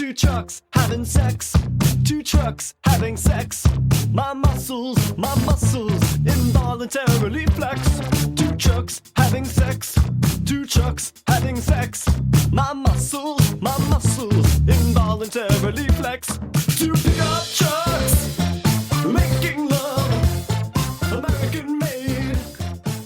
Two trucks having sex. Two trucks having sex. My muscles involuntarily flex. Two trucks having sex. Two trucks having sex. My muscles involuntarily flex. Two pickup trucks making love, American made.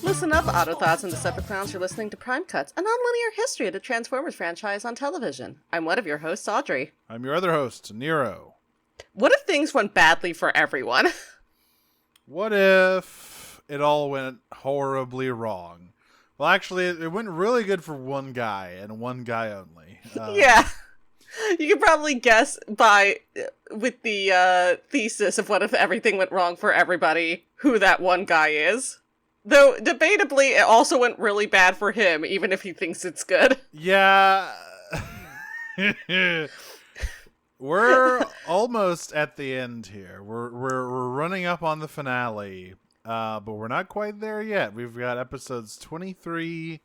Listen up, Autothoughts and Decepticons. You're listening to Prime Cuts, a non-linear history of the Transformers franchise on television. I'm one of your hosts, Audrey. I'm your other host, Nero. What if things went badly for everyone? What if it all went horribly wrong? Well, actually, it went really good for one guy, and one guy only. Yeah. You could probably guess with the thesis of what if everything went wrong for everybody, who that one guy is. Though, debatably, it also went really bad for him, even if he thinks it's good. Yeah. We're almost at the end here. We're running up on the finale, but we're not quite there yet. We've got episodes 23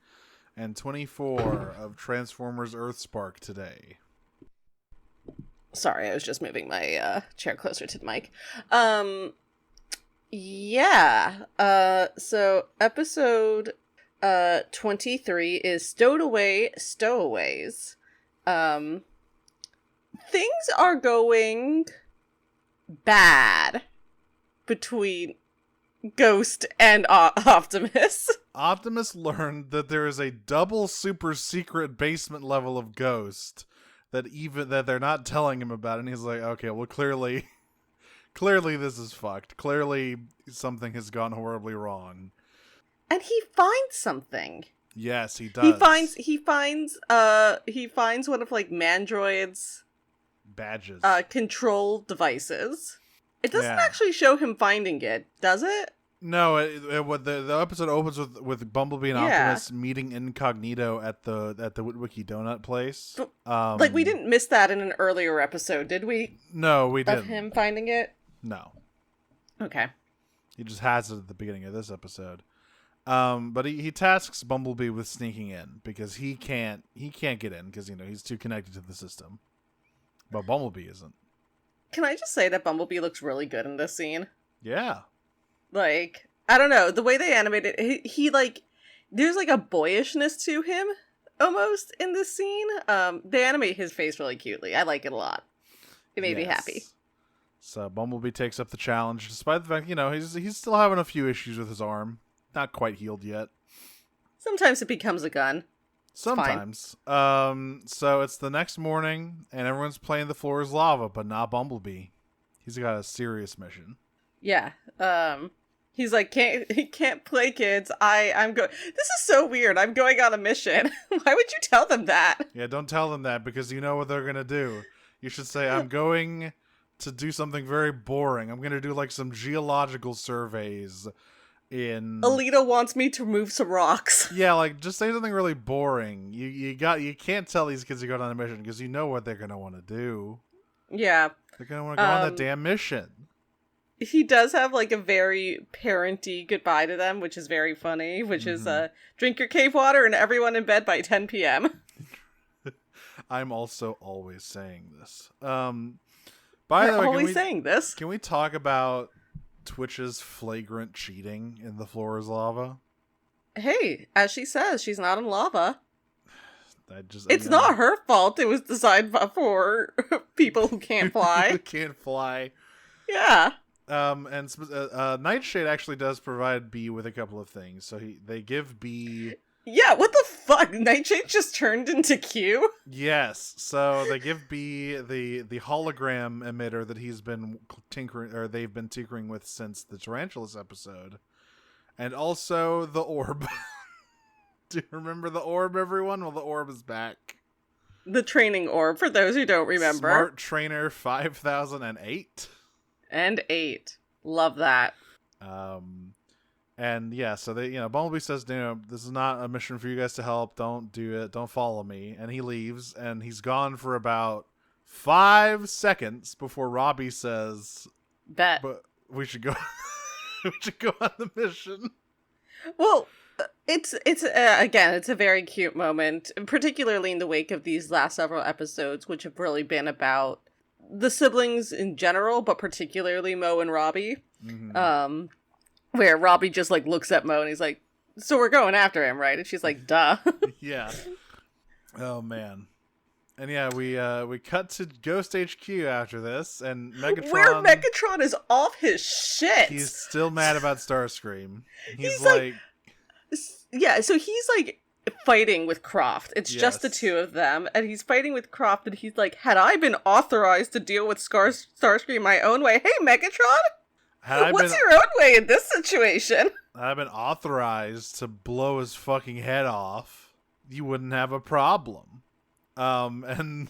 and 24 of Transformers Earthspark today. Sorry, I was just moving my chair closer to the mic. So episode 23 is Stowed Away Stowaways. Things are going bad between Ghost and Optimus. Optimus learned that there is a double super secret basement level of Ghost that they're not telling him about, and he's like, okay, well, clearly this is fucked. Clearly something has gone horribly wrong. And he finds something. Yes, he does. He finds one of like Mandroid's badges. Control devices. It doesn't actually show him finding it, does it? No, the episode opens with Bumblebee and Optimus meeting incognito at the Witwicky Donut place. Like, we didn't miss that in an earlier episode, did we? No, we didn't. Of him finding it? No. Okay. He just has it at the beginning of this episode. But he tasks Bumblebee with sneaking in because he can't get in because he's too connected to the system. But Bumblebee isn't. Can I just say that Bumblebee looks really good in this scene? Yeah. Like, I don't know, the way they animated he like, there's like a boyishness to him almost in this scene. They animate his face really cutely. I like it a lot. It made me happy. So Bumblebee takes up the challenge, despite the fact, he's still having a few issues with his arm. Not quite healed yet. Sometimes it becomes a gun. Sometimes. So it's the next morning, and everyone's playing The Floor is Lava, but not Bumblebee. He's got a serious mission. Yeah. He's like, he can't play, kids. I'm going. This is so weird. I'm going on a mission. Why would you tell them that? Yeah, don't tell them that because you know what they're gonna do. You should say, I'm going to do something very boring. I'm gonna do like some geological surveys in. Alita wants me to move some rocks. Yeah, like just say something really boring. You can't tell these kids to go on a mission because you know what they're gonna want to do. Yeah, they're gonna want to go on that damn mission. He does have like a very parenty goodbye to them, which is very funny, which is drink your cave water and everyone in bed by 10 p.m. I'm also always saying this. By the way, always saying this. Can we talk about Twitch's flagrant cheating in The Floor is Lava? Hey, as she says, she's not in lava. It's not not her fault. It was designed for people who can't fly. Who can't fly. Yeah. And Nightshade actually does provide B with a couple of things. So they give B. Yeah, what the fuck? Nightshade just turned into Q? Yes. So they give B the hologram emitter that he's been tinkering, or they've been tinkering with since the Tarantulas episode, and also the orb. Do you remember the orb, everyone? Well, the orb is back. The training orb, for those who don't remember. Smart Trainer 5008. And 8. Love that. And yeah, so they, Bumblebee says, this is not a mission for you guys to help. Don't do it. Don't follow me. And he leaves, and he's gone for about 5 seconds before Robbie says, Bet. But we should go. We should go on the mission. Well, It's again, it's a very cute moment, particularly in the wake of these last several episodes, which have really been about the siblings in general, but particularly Mo and Robbie. Mm-hmm. Where Robbie just like looks at Mo and he's like, "So we're going after him, right?" And she's like, "Duh." Yeah. Oh man. And yeah, we cut to Ghost HQ after this, and Megatron. Where Megatron is off his shit. He's still mad about Starscream. He's like, yeah. So he's like fighting with Croft. It's just the Yes. two of them, and he's fighting with Croft. And he's like, "Had I been authorized to deal with Starscream my own way, hey Megatron, what's your own way in this situation?" I've been authorized to blow his fucking head off, you wouldn't have a problem. And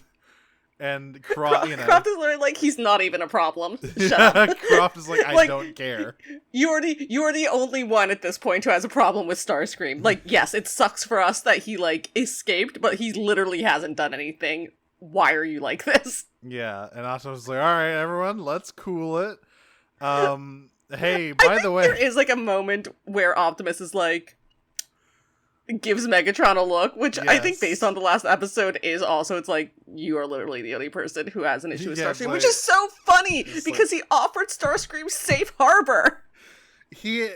Croft, you know, Croft is literally like, he's not even a problem. Shut up. Croft is like, I don't care. You're the only one at this point who has a problem with Starscream. Like, yes, it sucks for us that he like escaped, but he literally hasn't done anything. Why are you like this? Yeah, and Optimus is like, all right, everyone, let's cool it. Hey, by the way, there is like a moment where Optimus is like, gives Megatron a look, which I think Yes. based on the last episode is also, it's like, you are literally the only person who has an issue with Yeah, it's Starscream, like- which is so funny it's because he offered Starscream safe harbor. he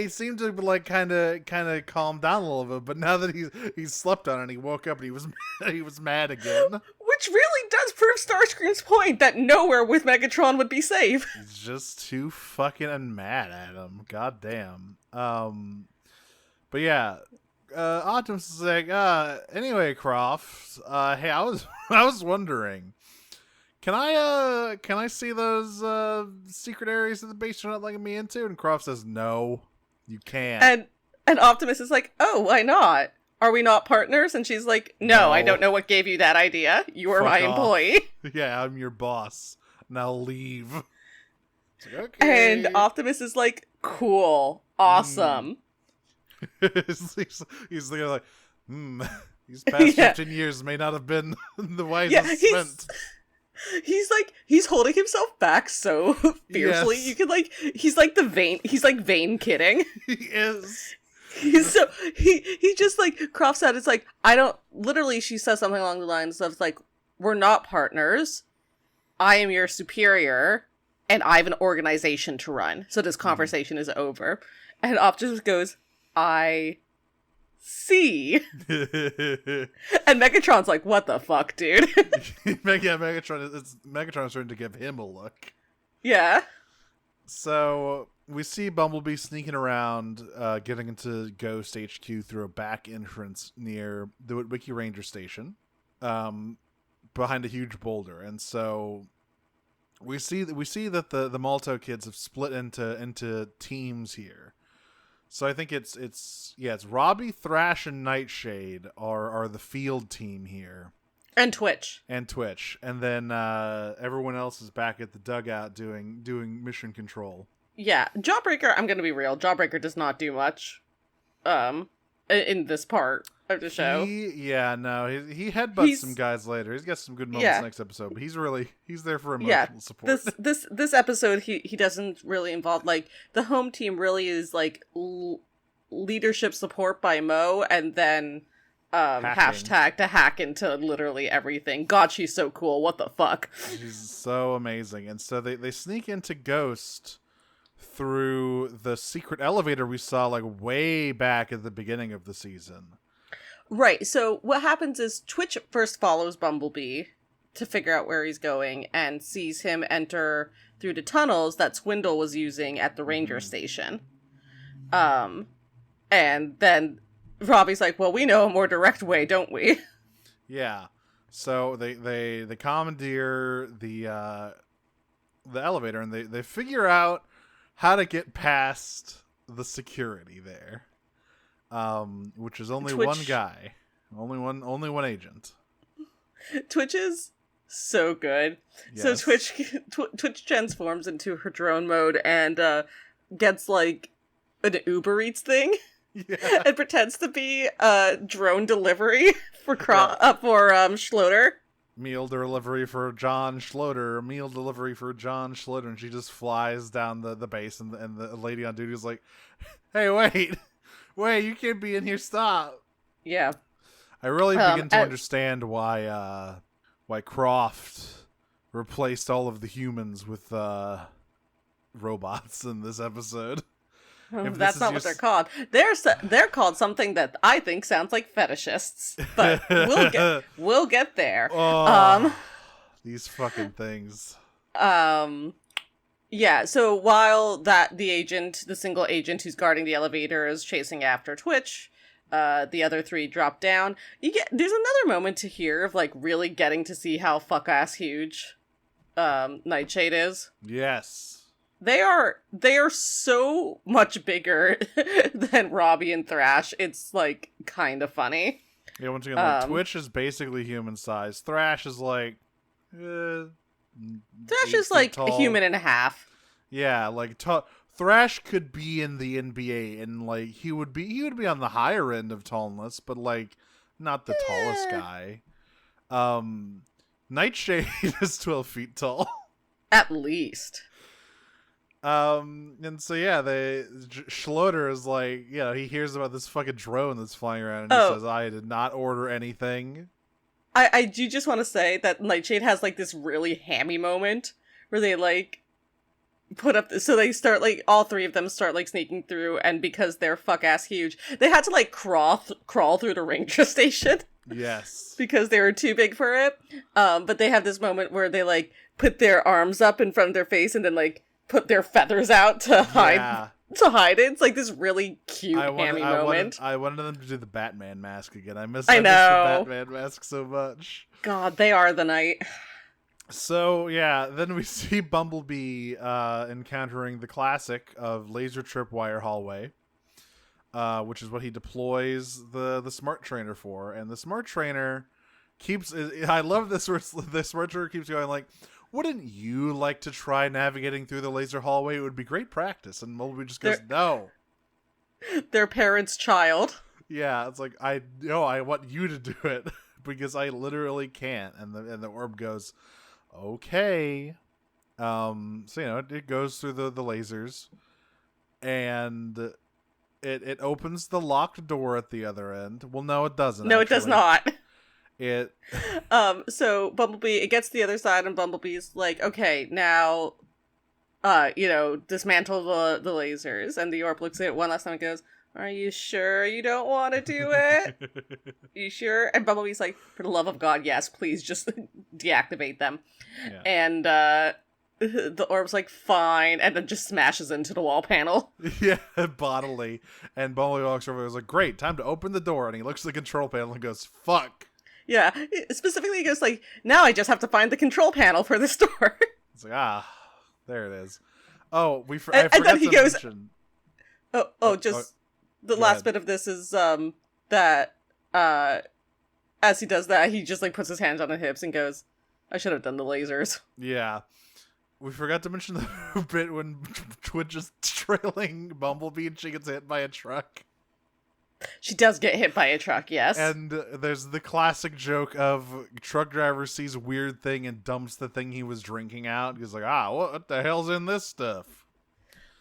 seemed to like kind of calm down a little bit, but now that he's slept on it, and he woke up and he was mad again. Which really does prove Starscream's point that nowhere with Megatron would be safe. He's just too fucking mad at him. God damn. But yeah, Optimus is like, anyway, Croft, hey, I was wondering, can I see those secret areas of the base you're not letting me into? And Croft says, no, you can't. And Optimus is like, oh, why not? Are we not partners? And she's like, no, I don't know what gave you that idea. You are my Fuck off. employee. Yeah, I'm your boss. Now leave. It's like, okay. And Optimus is like, cool, awesome. he's thinking like, these past 15 years may not have been the wisest spent. He's holding himself back so fiercely. Yes. You can like, he's like vain kidding. He is. He just like, Croft said, it's like, I don't, literally she says something along the lines of like, we're not partners. I am your superior and I have an organization to run. So this conversation is over. And Optimus goes, I see. And Megatron's like, what the fuck, dude? Megatron's starting to give him a look. Yeah. So we see Bumblebee sneaking around, getting into Ghost HQ through a back entrance near the Wiki Ranger station, behind a huge boulder. And so we see that the Malto kids have split into teams here. So I think it's Robbie, Thrash, and Nightshade are the field team here. And Twitch. And then everyone else is back at the dugout doing mission control. Yeah, Jawbreaker, I'm gonna be real, Jawbreaker does not do much in this part of the show. He headbutts some guys later. He's got some good moments next episode, but he's there for emotional support. This episode he doesn't really involve, like, the home team really is like leadership support by Mo, and then hashtag to hack into literally everything. God, she's so cool. What the fuck? She's so amazing. And so they sneak into Ghost through the secret elevator we saw like way back at the beginning of the season. Right, so what happens is Twitch first follows Bumblebee to figure out where he's going and sees him enter through the tunnels that Swindle was using at the ranger station. And then Robbie's like, well, we know a more direct way, don't we? Yeah. So they commandeer the elevator, and they figure out how to get past the security there. Which is only Twitch. one guy. Only one agent. Twitch is so good. Yes. So Twitch transforms into her drone mode and gets like an Uber Eats thing. Yeah. And pretends to be drone delivery for Schloter. Meal delivery for John Schloter. Meal delivery for John Schloter. And she just flies down the base, and the lady on duty is like, hey, wait. Wait, you can't be in here. Stop. Yeah. I really begin to understand why Croft replaced all of the humans with robots in this episode. That's not what they're called. They're called something that I think sounds like fetishists, but we'll get there. These fucking things. Yeah. So while the single agent who's guarding the elevator is chasing after Twitch, the other three drop down. There's another moment to hear of like really getting to see how fuck ass huge Nightshade is. Yes. They are so much bigger than Robbie and Thrash. It's like kind of funny. Yeah, once again, Twitch is basically human size. Thrash is like Thrash is like tall. a human and a half. Yeah, like Thrash could be in the NBA and like he would be on the higher end of tallness, but like not the tallest guy. Nightshade is 12 feet tall. At least. And so yeah, Schloeder is like, he hears about this fucking drone that's flying around, and he says, "I did not order anything." I do just want to say that Nightshade has like this really hammy moment where they like put up, so they start like all three of them start like sneaking through, and because they're fuck ass huge, they had to like crawl through the ranger station. Yes, because they were too big for it. But they have this moment where they like put their arms up in front of their face and then like put their feathers out to hide it. It's like this really cute hammy moment. I wanted them to do the Batman mask again. I miss the Batman mask so much. God, they are the night. So yeah, then we see Bumblebee encountering the classic of laser tripwire hallway, which is what he deploys the smart trainer for. And the smart trainer I love this where the smart trainer keeps going like, "Wouldn't you like to try navigating through the laser hallway? It would be great practice." And Bumblebee just goes, "No." Their parents' child. Yeah, it's like, I want you to do it because I literally can't. And the orb goes, "Okay." So it goes through the lasers, and it opens the locked door at the other end. Well, no, it doesn't. No, actually. It does not. So Bumblebee, it gets to the other side, and Bumblebee's like, "Okay, now, dismantle the lasers." And the orb looks at it one last time and goes, "Are you sure you don't want to do it? You sure?" And Bumblebee's like, "For the love of God, yes, please just deactivate them." Yeah. And the orb's like, "Fine," and then just smashes into the wall panel. Yeah, bodily. And Bumblebee walks over and is like, "Great, time to open the door." And he looks at the control panel and goes, "Fuck." Yeah, specifically he goes like, "Now I just have to find the control panel for this door." It's like, there it is. Oh, I forgot to mention. The last bit of this is that as he does that, he just like puts his hands on the hips and goes, "I should have done the lasers." Yeah. We forgot to mention the bit when Twitch is trailing Bumblebee and she gets hit by a truck. She does get hit by a truck, yes. And there's the classic joke of truck driver sees weird thing and dumps the thing he was drinking out. He's like, what the hell's in this stuff?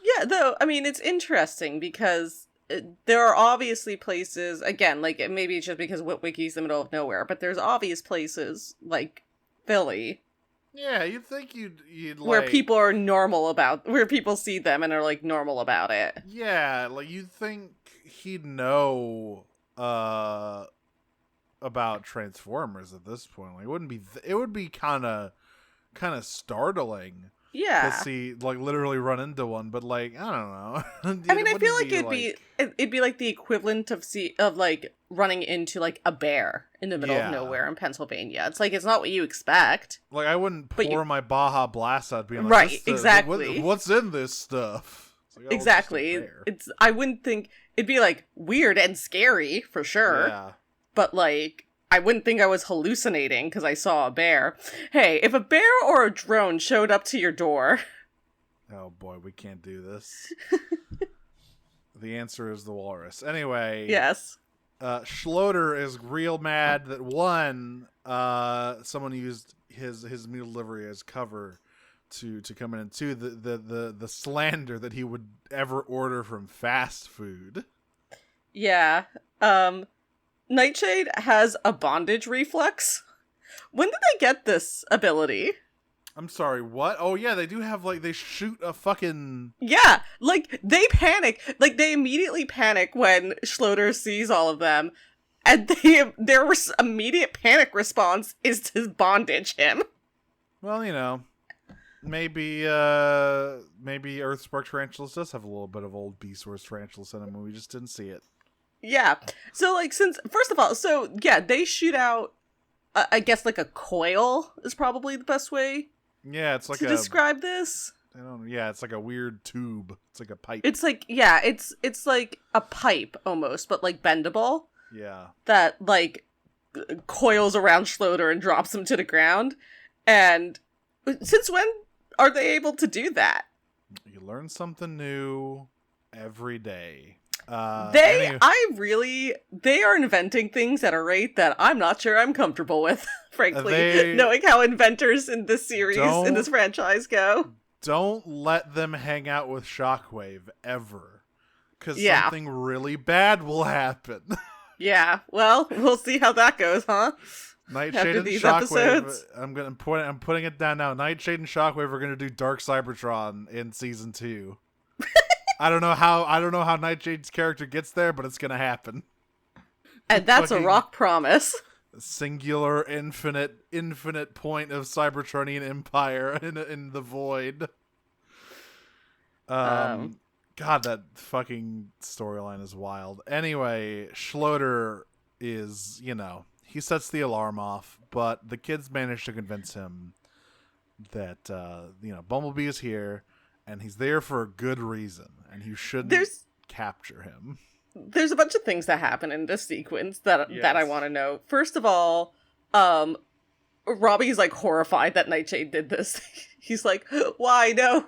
Yeah, though, I mean, it's interesting because there are obviously places, again, like, maybe it's just because Witwiki's the middle of nowhere, but there's obvious places, like Philly. Yeah, you'd think you'd where people are where people see them and are, like, normal about it. Yeah, like, you'd think he'd know about Transformers at this point. Like, it would be kind of startling. Yeah, to see like literally run into one, but like I don't know. I mean, I feel like it'd be like the equivalent of like running into like a bear in the middle of nowhere in Pennsylvania. It's like it's not what you expect. Like I wouldn't pour my Baja Blast out being like, right, exactly. What's in this stuff? It's like, exactly. I wouldn't think it'd be like weird and scary for sure. Yeah, but like. I wouldn't think I was hallucinating because I saw a bear. Hey, if a bear or a drone showed up to your door... Oh boy, we can't do this. The answer is the walrus. Anyway... Yes. Schloeder is real mad that one, someone used his meal delivery as cover to come in, and two, the slander that he would ever order from fast food. Yeah. Nightshade has a bondage reflex. When did they get this ability? I'm sorry, what? Oh yeah, they do have like they shoot a fucking Yeah, like they panic. Like they immediately panic when Schloeder sees all of them, and their immediate panic response is to bondage him. well, maybe maybe Earthspark Tarantulas does have a little bit of old B-Source Tarantulas in them and we just didn't see it. Yeah. So like since first of all, so yeah, they shoot out I guess like a coil is probably the best way Yeah, it's like to describe this. I don't know. Yeah, it's like a weird tube. It's like a pipe. It's like yeah, it's like a pipe almost, but like bendable Yeah. that like coils around Schloeder and drops him to the ground. And since when are they able to do that? You learn something new every day. They are inventing things at a rate that I'm not sure I'm comfortable with, frankly, knowing how inventors in this series, in this franchise go. Don't let them hang out with Shockwave ever. Because Yeah. something really bad will happen. Yeah, well, we'll see how that goes, huh? Nightshade After and these Shockwave. episodes. I'm putting it down now. Nightshade and Shockwave are gonna do Dark Cybertron in season 2. I don't know how Nightshade's character gets there, but it's gonna happen. And that's a Fucking rock promise. Singular, infinite point of Cybertronian empire in the void. God, that fucking storyline is wild. Anyway, Schloeder is, he sets the alarm off, but the kids manage to convince him that, Bumblebee is here, and he's there for a good reason, and you shouldn't capture him. There's a bunch of things that happen in this sequence that I Yes. want to know. First of all, Robbie's like horrified that Nightshade did this. He's like, "Why no?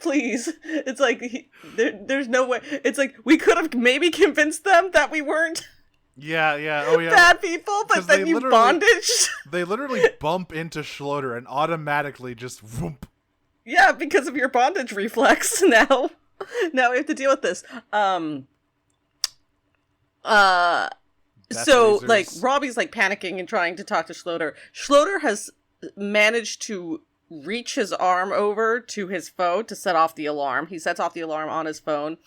Please." It's like there's no way. It's like we could have maybe convinced them that we weren't Yeah, oh yeah. bad people, but 'Cause then they you literally- bondaged. They literally bump into Schloeder and automatically just whoop. Yeah, because of your bondage reflex. Now we have to deal with this. So, lasers. like, Robbie's, like, panicking and trying to talk to Schloeder. Schloeder has managed to reach his arm over to his phone to set off the alarm. He sets off the alarm on his phone.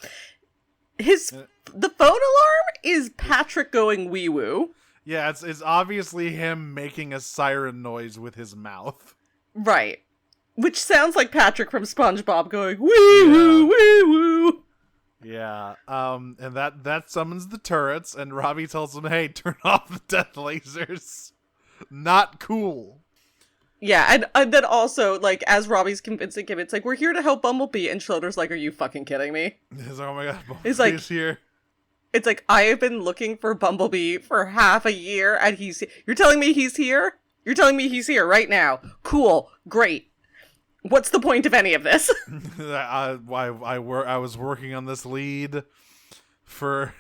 The phone alarm is Patrick going wee-woo. Yeah, it's obviously him making a siren noise with his mouth. Right. Which sounds like Patrick from SpongeBob going, wee-woo, wee-woo. Yeah, and that summons the turrets, and Robbie tells him, "Hey, turn off the death lasers." Not cool. Yeah, and then also, like, as Robbie's convincing him, it's like, we're here to help Bumblebee, and Schloeder's like, are you fucking kidding me? He's like, "Oh my god, He's like- Bumblebee's here." It's like, I have been looking for Bumblebee for half a year, and you're telling me he's here? You're telling me he's here right now. Cool, great. What's the point of any of this? I was working on this lead for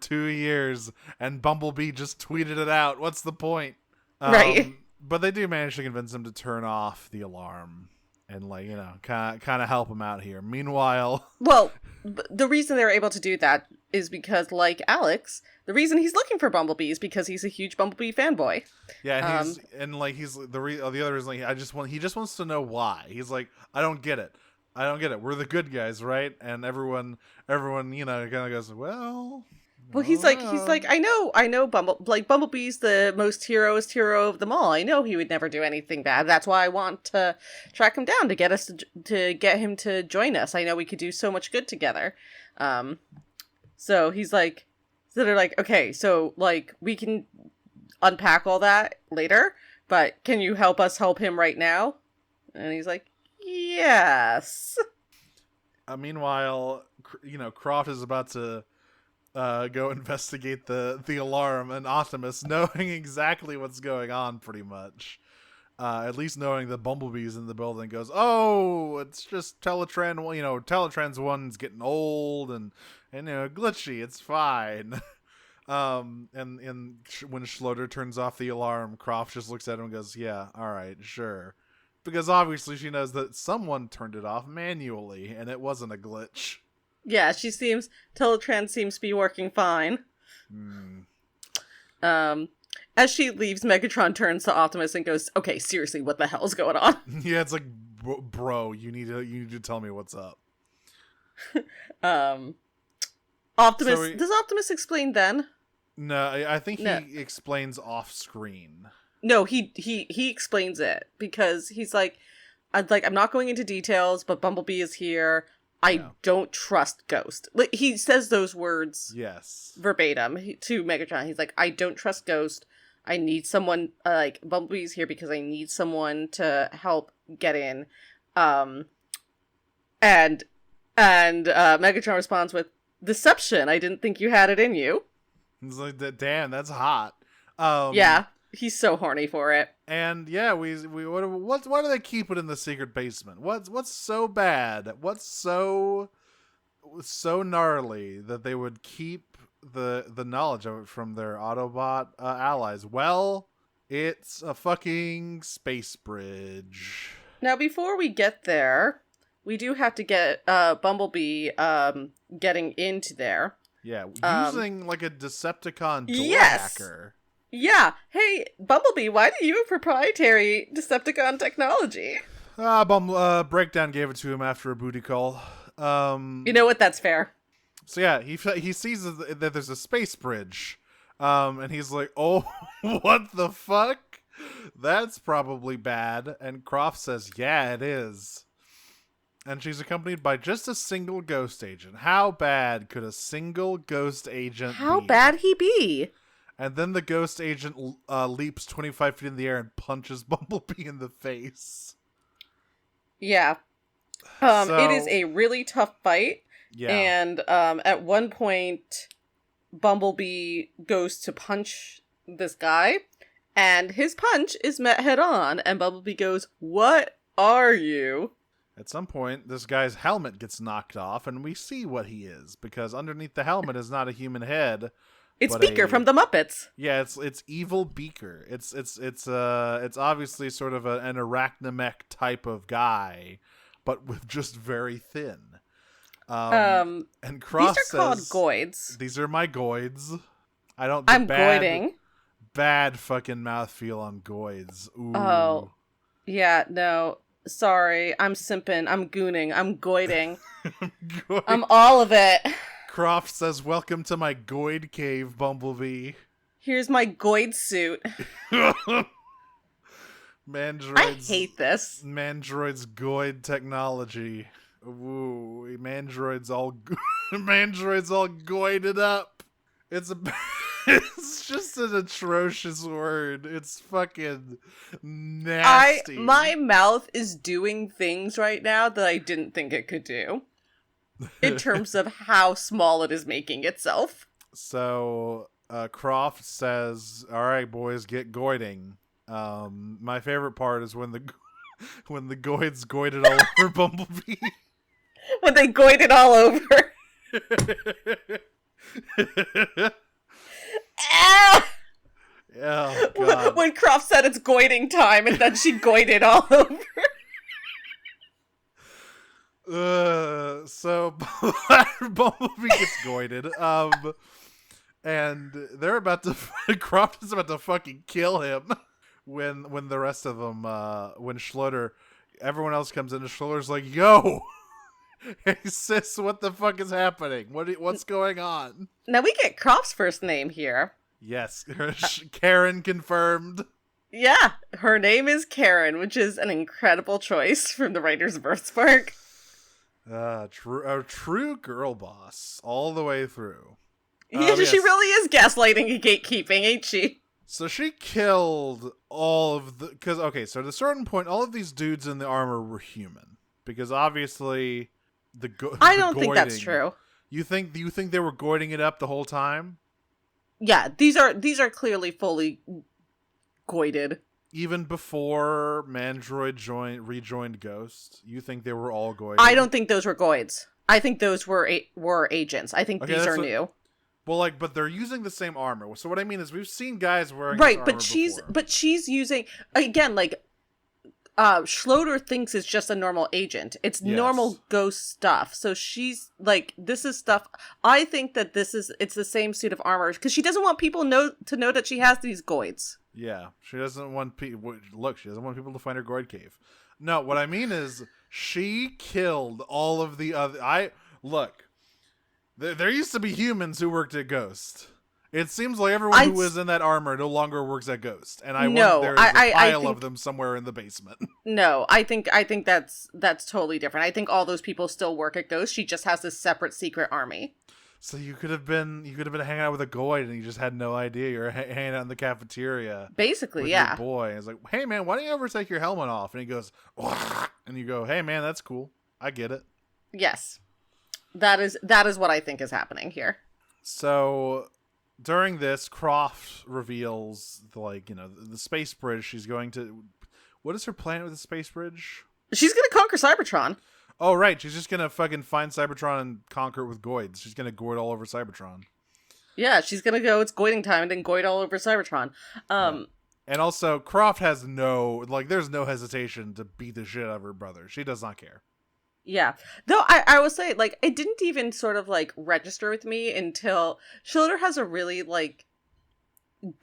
2 years, and Bumblebee just tweeted it out. What's the point? Right. But they do manage to convince him to turn off the alarm and, like, kind of help him out here. Meanwhile, Well, the reason they're able to do that is because, like Alex, the reason he's looking for Bumblebee is because he's a huge Bumblebee fanboy. yeah, he's the other reason, like, he just wants to know why. He's like, I don't get it. We're the good guys, right? And everyone, kind of goes, well. Well, he's like, I know, Bumblebee's the most heroist hero of them all. I know he would never do anything bad. That's why I want to track him down to get him to join us. I know we could do so much good together. So he's like, so they're like, okay, so like we can unpack all that later, but can you help us help him right now? And he's like, yes. Meanwhile, Croft is about to go investigate the alarm, and Optimus, knowing exactly what's going on, pretty much, at least knowing that Bumblebee's in the building, goes, "Oh, it's just Teletran. Teletran's one's getting old and glitchy. It's fine." And when Schloeder turns off the alarm, Croft just looks at him and goes, "Yeah, all right, sure," because obviously she knows that someone turned it off manually, and it wasn't a glitch. Yeah, Teletrans seems to be working fine. As she leaves, Megatron turns to Optimus and goes, "Okay, seriously, what the hell's going on?" Yeah, it's like, bro, you need to tell me what's up. Optimus, does Optimus explain then? No, I think he explains off screen. No, he explains it because he's like, I'm not going into details, but Bumblebee is here. I don't trust Ghost. Like, he says those words, yes, verbatim to Megatron. He's like, I don't trust Ghost. I need someone, Bumblebee's here because I need someone to help get in. And Megatron responds with, "Deception. I didn't think you had it in you." It's like, damn, that's hot. Yeah, he's so horny for it. And yeah, we what do they keep it in the secret basement? What's so bad? What's so gnarly that they would keep the knowledge of it from their Autobot allies? Well, it's a fucking space bridge. Now, before we get there, we do have to get Bumblebee getting into there. Yeah, using like a Decepticon door hacker. Yeah. Hey, Bumblebee, why do you have proprietary Decepticon technology? Breakdown gave it to him after a booty call. You know what? That's fair. So yeah, he sees that there's a space bridge, and he's like, "Oh, what the fuck? That's probably bad." And Croft says, "Yeah, it is." And she's accompanied by just a single ghost agent. How bad could a single ghost agent be? How bad he be? And then the ghost agent leaps 25 feet in the air and punches Bumblebee in the face. Yeah. It is a really tough fight. Yeah. And at one point, Bumblebee goes to punch this guy, and his punch is met head on, and Bumblebee goes, "What are you?" At some point, this guy's helmet gets knocked off, and we see what he is, because underneath the helmet is not a human head. It's Beaker from the Muppets. Yeah, it's evil Beaker. It's obviously sort of an arachnomech type of guy, but with just very thin. And Cross these are called Ghoids. These are my Ghoids. I'm Ghoiding. Bad fucking mouthfeel on Ghoids. Ooh. Oh, yeah, no. Sorry, I'm simping. I'm gooning. I'm Ghoiding. I'm all of it. Croft says, "Welcome to my Ghoidcave, Bumblebee." Here's my Ghoid suit. Mandroids. I hate this. Mandroids Ghoid technology. Ooh, Mandroids all Ghoided up. It's just an atrocious word. It's fucking nasty. My mouth is doing things right now that I didn't think it could do. In terms of how small it is making itself. So, Croft says, "All right, boys, get Ghoiding." My favorite part is when the Ghoids Ghoided all over Bumblebee. When they Ghoid it all over. Oh, God. When Croft said it's Ghoiding time, and then she Ghoided all over. So Bumblebee gets Ghoided, and they're about to. Croft is about to fucking kill him when the rest of them, when Schluter, everyone else comes in, and Schluter's like, "Yo, hey sis, what the fuck is happening? What's going on?" Now we get Croft's first name here. Yes, Karen confirmed. Yeah, her name is Karen, which is an incredible choice from the writers of Earthspark. A true girl boss all the way through. Yeah, Yes. she really is gaslighting and gatekeeping, ain't she? So she killed all of the... so at a certain point, all of these dudes in the armor were human. Because obviously, I don't think that's true. You think they were Ghoiding it up the whole time? Yeah, these are clearly fully Ghoided. Even before Mandroid rejoined Ghost, you think they were all Ghoided? I don't think those were Ghoids. I think those were agents. I think these are new. Well, but they're using the same armor. So what I mean is, we've seen guys wearing right, this but armor she's before. using again, Schroeder thinks it's just a normal agent. It's Yes. normal ghost stuff. So she's like, this is stuff. I think that it's the same suit of armor because she doesn't want people to know that she has these Ghoids. Yeah, she doesn't want people. Look, she doesn't want people to find her Ghoidcave. No, what I mean is she killed all of the other. There used to be humans who worked at Ghost. It seems like everyone who was in that armor no longer works at Ghost, and there's a pile of them somewhere in the basement. No, I think that's totally different. I think all those people still work at Ghost. She just has this separate secret army. So you could have been hanging out with a Ghoid, and you just had no idea. You're hanging out in the cafeteria, basically, with yeah. your boy. And it's like, hey man, why don't you ever take your helmet off? And he goes, "Wah!" And you go, hey man, that's cool. I get it. Yes, that is what I think is happening here. So during this, Croft reveals the space bridge. She's going to. What is her plan with the space bridge? She's gonna conquer Cybertron. Oh, right. She's just going to fucking find Cybertron and conquer it with Ghoids. She's going to Ghoid all over Cybertron. Yeah, she's going to go, it's Ghoiding time, and then Ghoid all over Cybertron. Yeah. And also, Croft has there's no hesitation to beat the shit out of her brother. She does not care. Yeah. Though, I will say, it didn't even sort of, register with me until Schroeder has a really,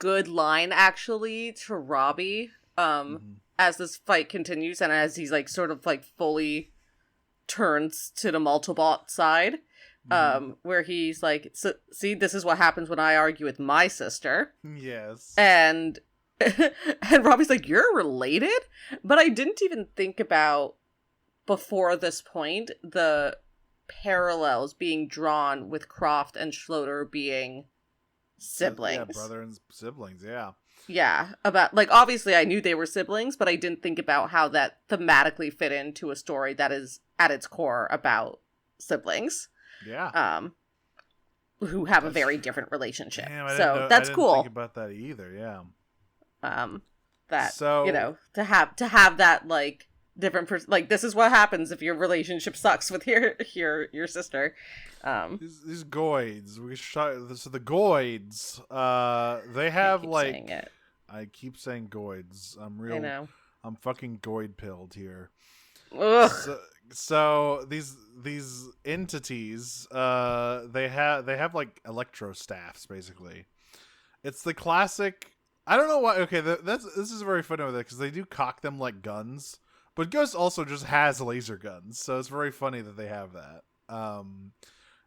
good line, actually, to Robbie, as this fight continues, and as he's, sort of, fully turns to the Multibot side, where he's like, so, see, this is what happens when I argue with my sister. Yes. And Robbie's like, you're related? But I didn't even think about, before this point, the parallels being drawn with Croft and Schroeder being siblings. Yeah, brother and siblings, yeah. Yeah, about, obviously I knew they were siblings, but I didn't think about how that thematically fit into a story that is, at its core, about siblings. Yeah. Who have a very different relationship. Damn, That's cool. I didn't think about that either, yeah. To have that, different, this is what happens if your relationship sucks with your sister. These Ghoids, so the Ghoids, they have saying it. I keep saying Ghoids. I know. I'm fucking Ghoid pilled here. Ugh. So these entities, they have electro staffs basically. It's the classic. I don't know why. Okay, this is very funny with it because they do cock them like guns, but Ghost also just has laser guns, so it's very funny that they have that.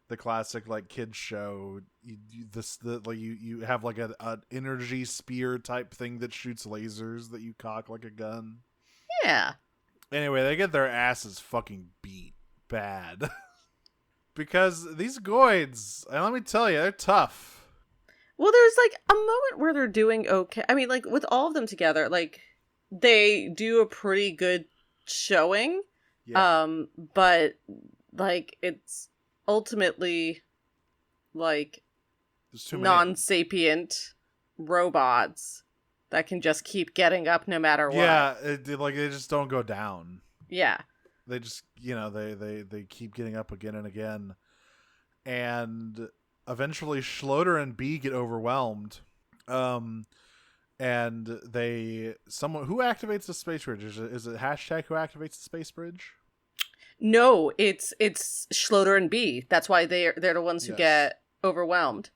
The classic kids show, you have an energy spear type thing that shoots lasers that you cock like a gun. Yeah. Anyway, they get their asses fucking beat bad because these Ghoids, and let me tell you, they're tough. Well, there's a moment where they're doing okay. I mean, with all of them together, they do a pretty good showing. Yeah. But it's ultimately non-sapient robots that can just keep getting up no matter what. Yeah, they just don't go down. Yeah. They just, they keep getting up again and again. And eventually Schroeder and B get overwhelmed. And someone who activates the space bridge? Is it hashtag who activates the space bridge? No, it's Schroeder and B. That's why they're the ones who get overwhelmed.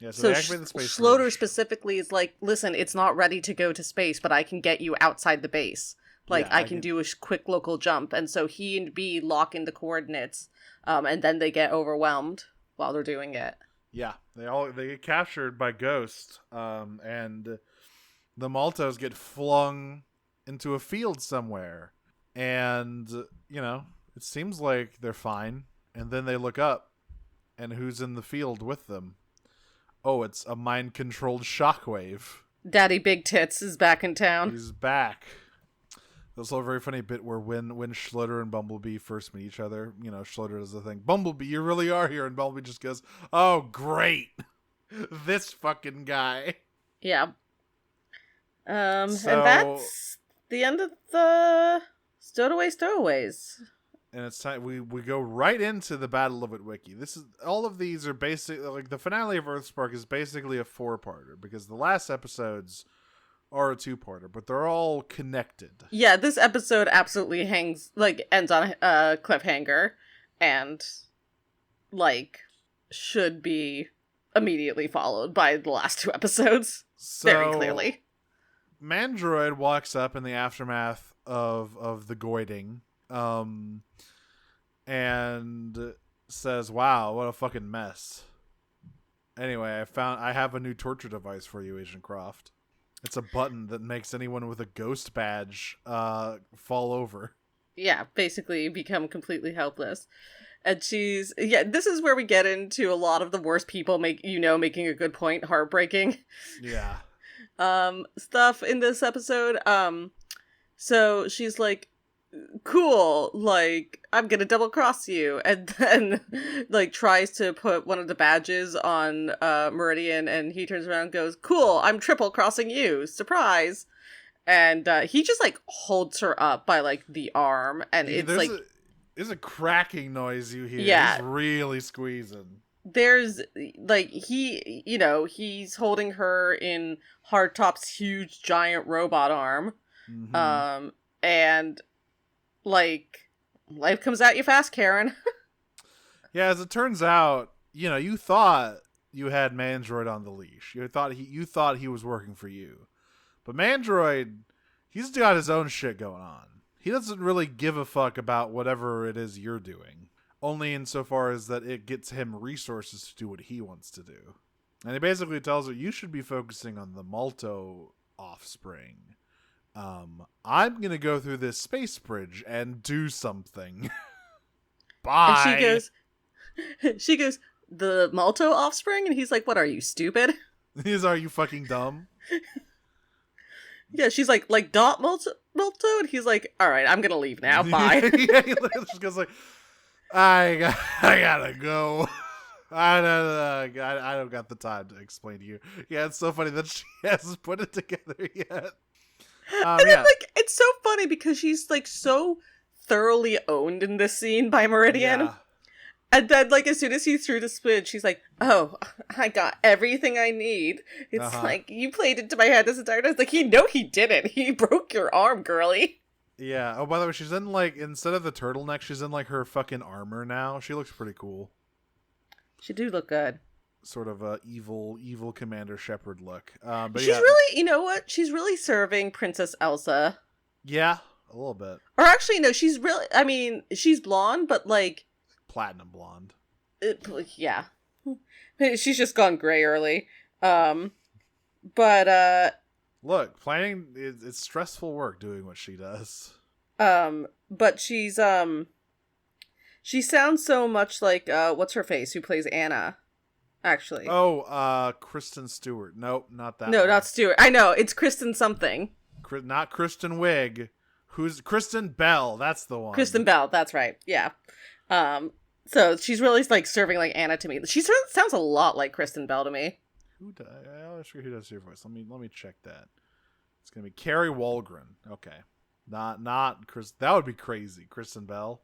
Yeah, so they activate the space Schroeder bridge. Specifically is listen, it's not ready to go to space, but I can get you outside the base. I can do a quick local jump. And so he and B lock in the coordinates, and then they get overwhelmed while they're doing it. Yeah, they get captured by Ghost, and the Maltos get flung into a field somewhere. And, it seems like they're fine. And then they look up, and who's in the field with them? Oh, it's a mind-controlled Shockwave. Daddy Big Tits is back in town. He's back. There's also a very funny bit where when Schroeder and Bumblebee first meet each other, Schroeder does the thing, Bumblebee, you really are here. And Bumblebee just goes, oh, great. This fucking guy. Yeah. And that's the end of the Stowaways. And it's time we go right into the Battle of Witwicky. All of these are basically the finale of Earthspark is basically a 4-parter because the last episodes are a two-parter, but they're all connected. Yeah, this episode absolutely ends on a cliffhanger, and should be immediately followed by the last two episodes. So, very clearly. Mandroid walks up in the aftermath of the Ghoiding, and says, "Wow, what a fucking mess." Anyway, I have a new torture device for you, Agent Croft. It's a button that makes anyone with a ghost badge fall over. Yeah, basically become completely helpless. And this is where we get into a lot of the worst people making a good point, heartbreaking. Yeah. Stuff in this episode. So she's like, cool, I'm gonna double cross you, and then tries to put one of the badges on Meridian, and he turns around and goes, cool, I'm triple crossing you, surprise. And he just holds her up by the arm, and there's a cracking noise you hear. Yeah. He's really squeezing. There's he's holding her in Hardtop's huge giant robot arm. Mm-hmm. And life comes at you fast, Karen. Yeah, as it turns out, you thought you had Mandroid on the leash. You thought he was working for you. But Mandroid, he's got his own shit going on. He doesn't really give a fuck about whatever it is you're doing. Only insofar as that it gets him resources to do what he wants to do. And he basically tells her, you should be focusing on the Malto offspring. I'm going to go through this space bridge and do something. Bye. And she goes, the Malto offspring? And he's like, what are you, stupid? Are you fucking dumb? Yeah, she's like dot Malto? And he's like, all right, I'm going to leave now. Bye. Yeah, he literally just goes I gotta go. I don't got the time to explain to you. Yeah, it's so funny that she hasn't put it together yet. And then, it's so funny because she's so thoroughly owned in this scene by Meridian. Yeah. And then, as soon as he threw the switch, she's like, oh, I got everything I need. It's you played into my head this entire time. It's he didn't. He broke your arm, girly. Yeah. Oh, by the way, she's in, instead of the turtleneck, she's in, her fucking armor now. She looks pretty cool. She do look good. Sort of a evil Commander Shepard look. But she's really, you know what? She's really serving Princess Elsa. Yeah, a little bit. Or actually, no, she's really, she's blonde, but platinum blonde. Yeah. She's just gone gray early. But, look, planning, it's stressful work doing what she does. But she's, she sounds so much like, what's her face, who plays Anna, actually. Oh, Kristen Stewart. Nope, not that No, one. not Stewart. I know, it's Kristen something. Not Kristen Wiig. Who's Kristen Bell? That's the one. Kristen Bell, that's right. Yeah. So she's really serving Anna to me. She sounds a lot like Kristen Bell to me. Who does? I'm not sure who does your voice. Let me check that. It's gonna be Carrie Walgren. Okay, not Chris. That would be crazy. Kristen Bell.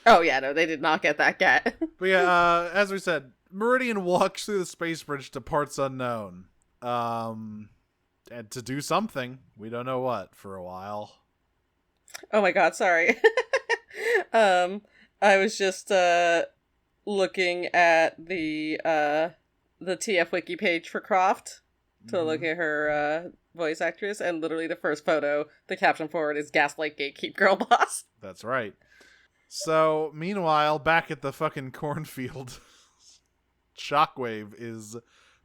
Oh yeah, no, they did not get that get. But yeah, as we said, Meridian walks through the space bridge to parts unknown, and to do something we don't know what for a while. Oh my god, sorry. I was just looking at the TF Wiki page for Croft to look at her voice actress, and literally the first photo, the caption for it is Gaslight Gatekeep Girl Boss. That's right. So, meanwhile, back at the fucking cornfield, Shockwave is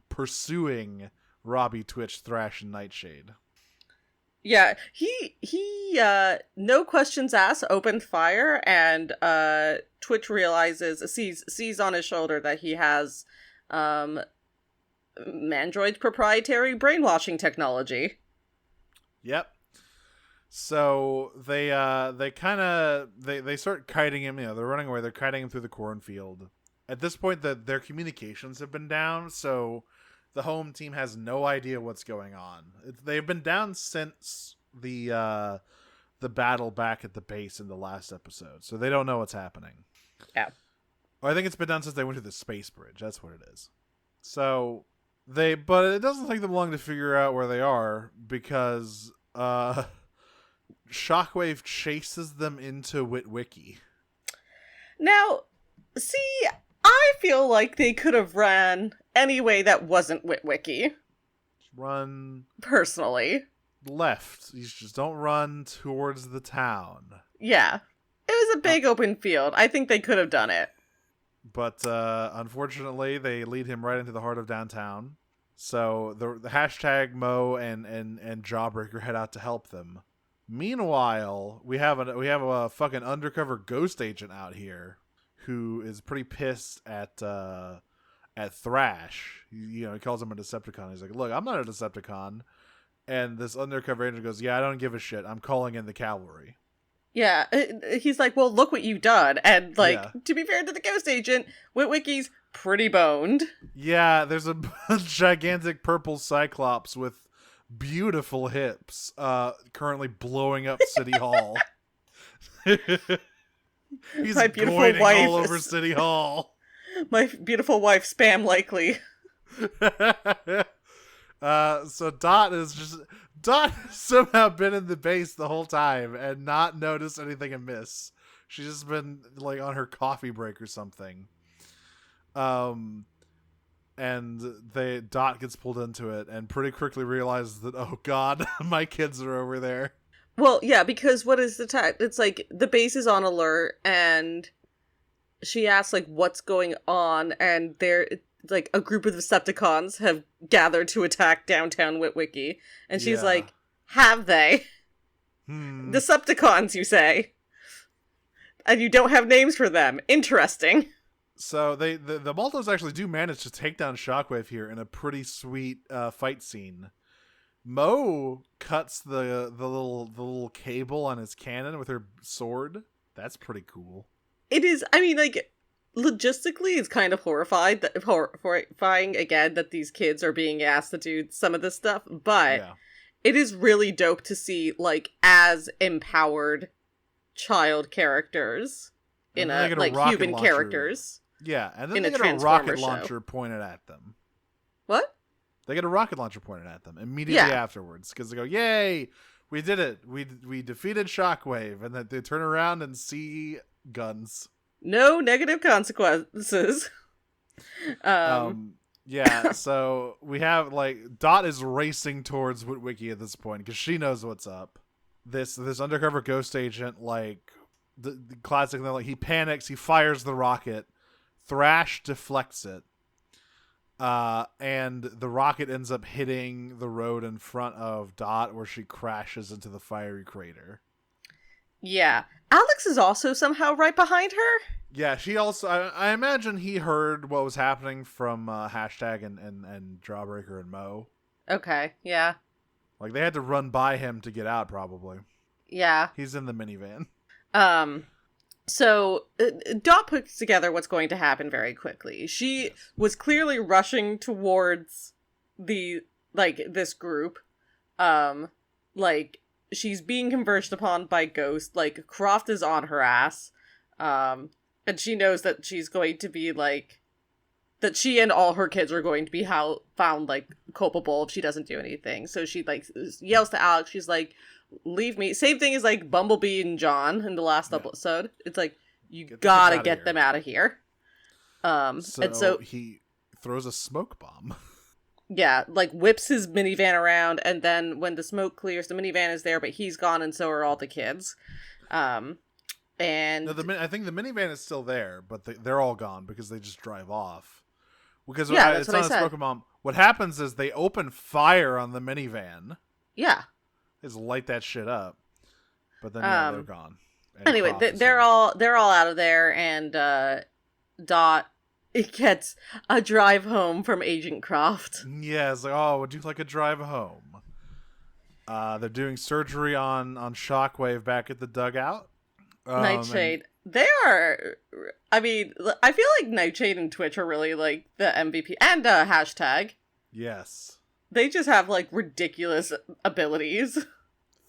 pursuing Robbie, Twitch, Thrash, and Nightshade. Yeah, he no questions asked, opened fire, and Twitch sees on his shoulder that he has Mandroid's proprietary brainwashing technology. Yep. So they start kiting him. They're running away. They're kiting him through the cornfield. At this point, their communications have been down, so the home team has no idea what's going on. They've been down since the battle back at the base in the last episode, so they don't know what's happening. Yeah. Or I think it's been done since they went to the space bridge. That's what it is. So But it doesn't take them long to figure out where they are because Shockwave chases them into Witwicky. Now, see, I feel like they could have ran any way that wasn't Witwicky. Run Personally. left. You just don't run towards the town. Yeah. It was a big open field. I think they could have done it. But unfortunately, they lead him right into the heart of downtown. So the hashtag Mo and Jawbreaker head out to help them. Meanwhile, we have a fucking undercover ghost agent out here who is pretty pissed at Thrash. He calls him a Decepticon. He's like, "Look, I'm not a Decepticon." And this undercover agent goes, "Yeah, I don't give a shit. I'm calling in the cavalry." Yeah, he's like, well, look what you've done. And, to be fair to the ghost agent, Witwicky's pretty boned. Yeah, there's a gigantic purple cyclops with beautiful hips currently blowing up City Hall. He's My beautiful Ghoiding wife all over City Hall. My beautiful wife, spam likely. So Dot has somehow been in the base the whole time and not noticed anything amiss. She's just been on her coffee break or something. And Dot gets pulled into it and pretty quickly realizes that, oh god, my kids are over there. Well, yeah, because what is it's like the base is on alert and she asks what's going on, and they're a group of Decepticons have gathered to attack downtown Witwicky. And she's like, have they? Decepticons, you say? And you don't have names for them. Interesting. So the Maltos actually do manage to take down Shockwave here in a pretty sweet fight scene. Mo cuts the little cable on his cannon with her sword. That's pretty cool. It is, logistically, it's kind of horrifying again that these kids are being asked to do some of this stuff, but it is really dope to see as empowered child characters in human characters. Yeah, and then they get a rocket launcher pointed at them. What? They get a rocket launcher pointed at them immediately afterwards because they go, "Yay, we did it! We defeated Shockwave!" And then they turn around and see guns. No negative consequences. Yeah, so we have Dot is racing towards Witwicky at this point because she knows what's up. This undercover ghost agent, the classic thing, he panics, he fires the rocket, Thrash deflects it, and the rocket ends up hitting the road in front of Dot where she crashes into the fiery crater. Yeah. Alex is also somehow right behind her. Yeah, she also... I imagine he heard what was happening from Hashtag and Jawbreaker and Mo. Okay, yeah. They had to run by him to get out, probably. Yeah. He's in the minivan. So, Dot puts together what's going to happen very quickly. She was clearly rushing towards this group. She's being converged upon by Ghost. Croft is on her ass. And she knows that she's going to be, that she and all her kids are going to be found, culpable if she doesn't do anything. So she, yells to Alex. She's like, leave me. Same thing as, Bumblebee and John in the last episode. It's you gotta get them out of here. So he throws a smoke bomb. Yeah, whips his minivan around, and then when the smoke clears, the minivan is there, but he's gone, and so are all the kids. And no, I think the minivan is still there, but they're all gone because they just drive off. Because that's it's what not I a said. smoke bomb. What happens is they open fire on the minivan. Yeah. Just light that shit up. But then they're gone. And Anyway, Croft they're all out of there, and Dot gets a drive home from Agent Croft. Yeah, it's would you like a drive home? They're doing surgery on Shockwave back at the dugout. Nightshade. They are... I feel like Nightshade and Twitch are really, the MVP. And Hashtag. Yes. They just have, ridiculous abilities.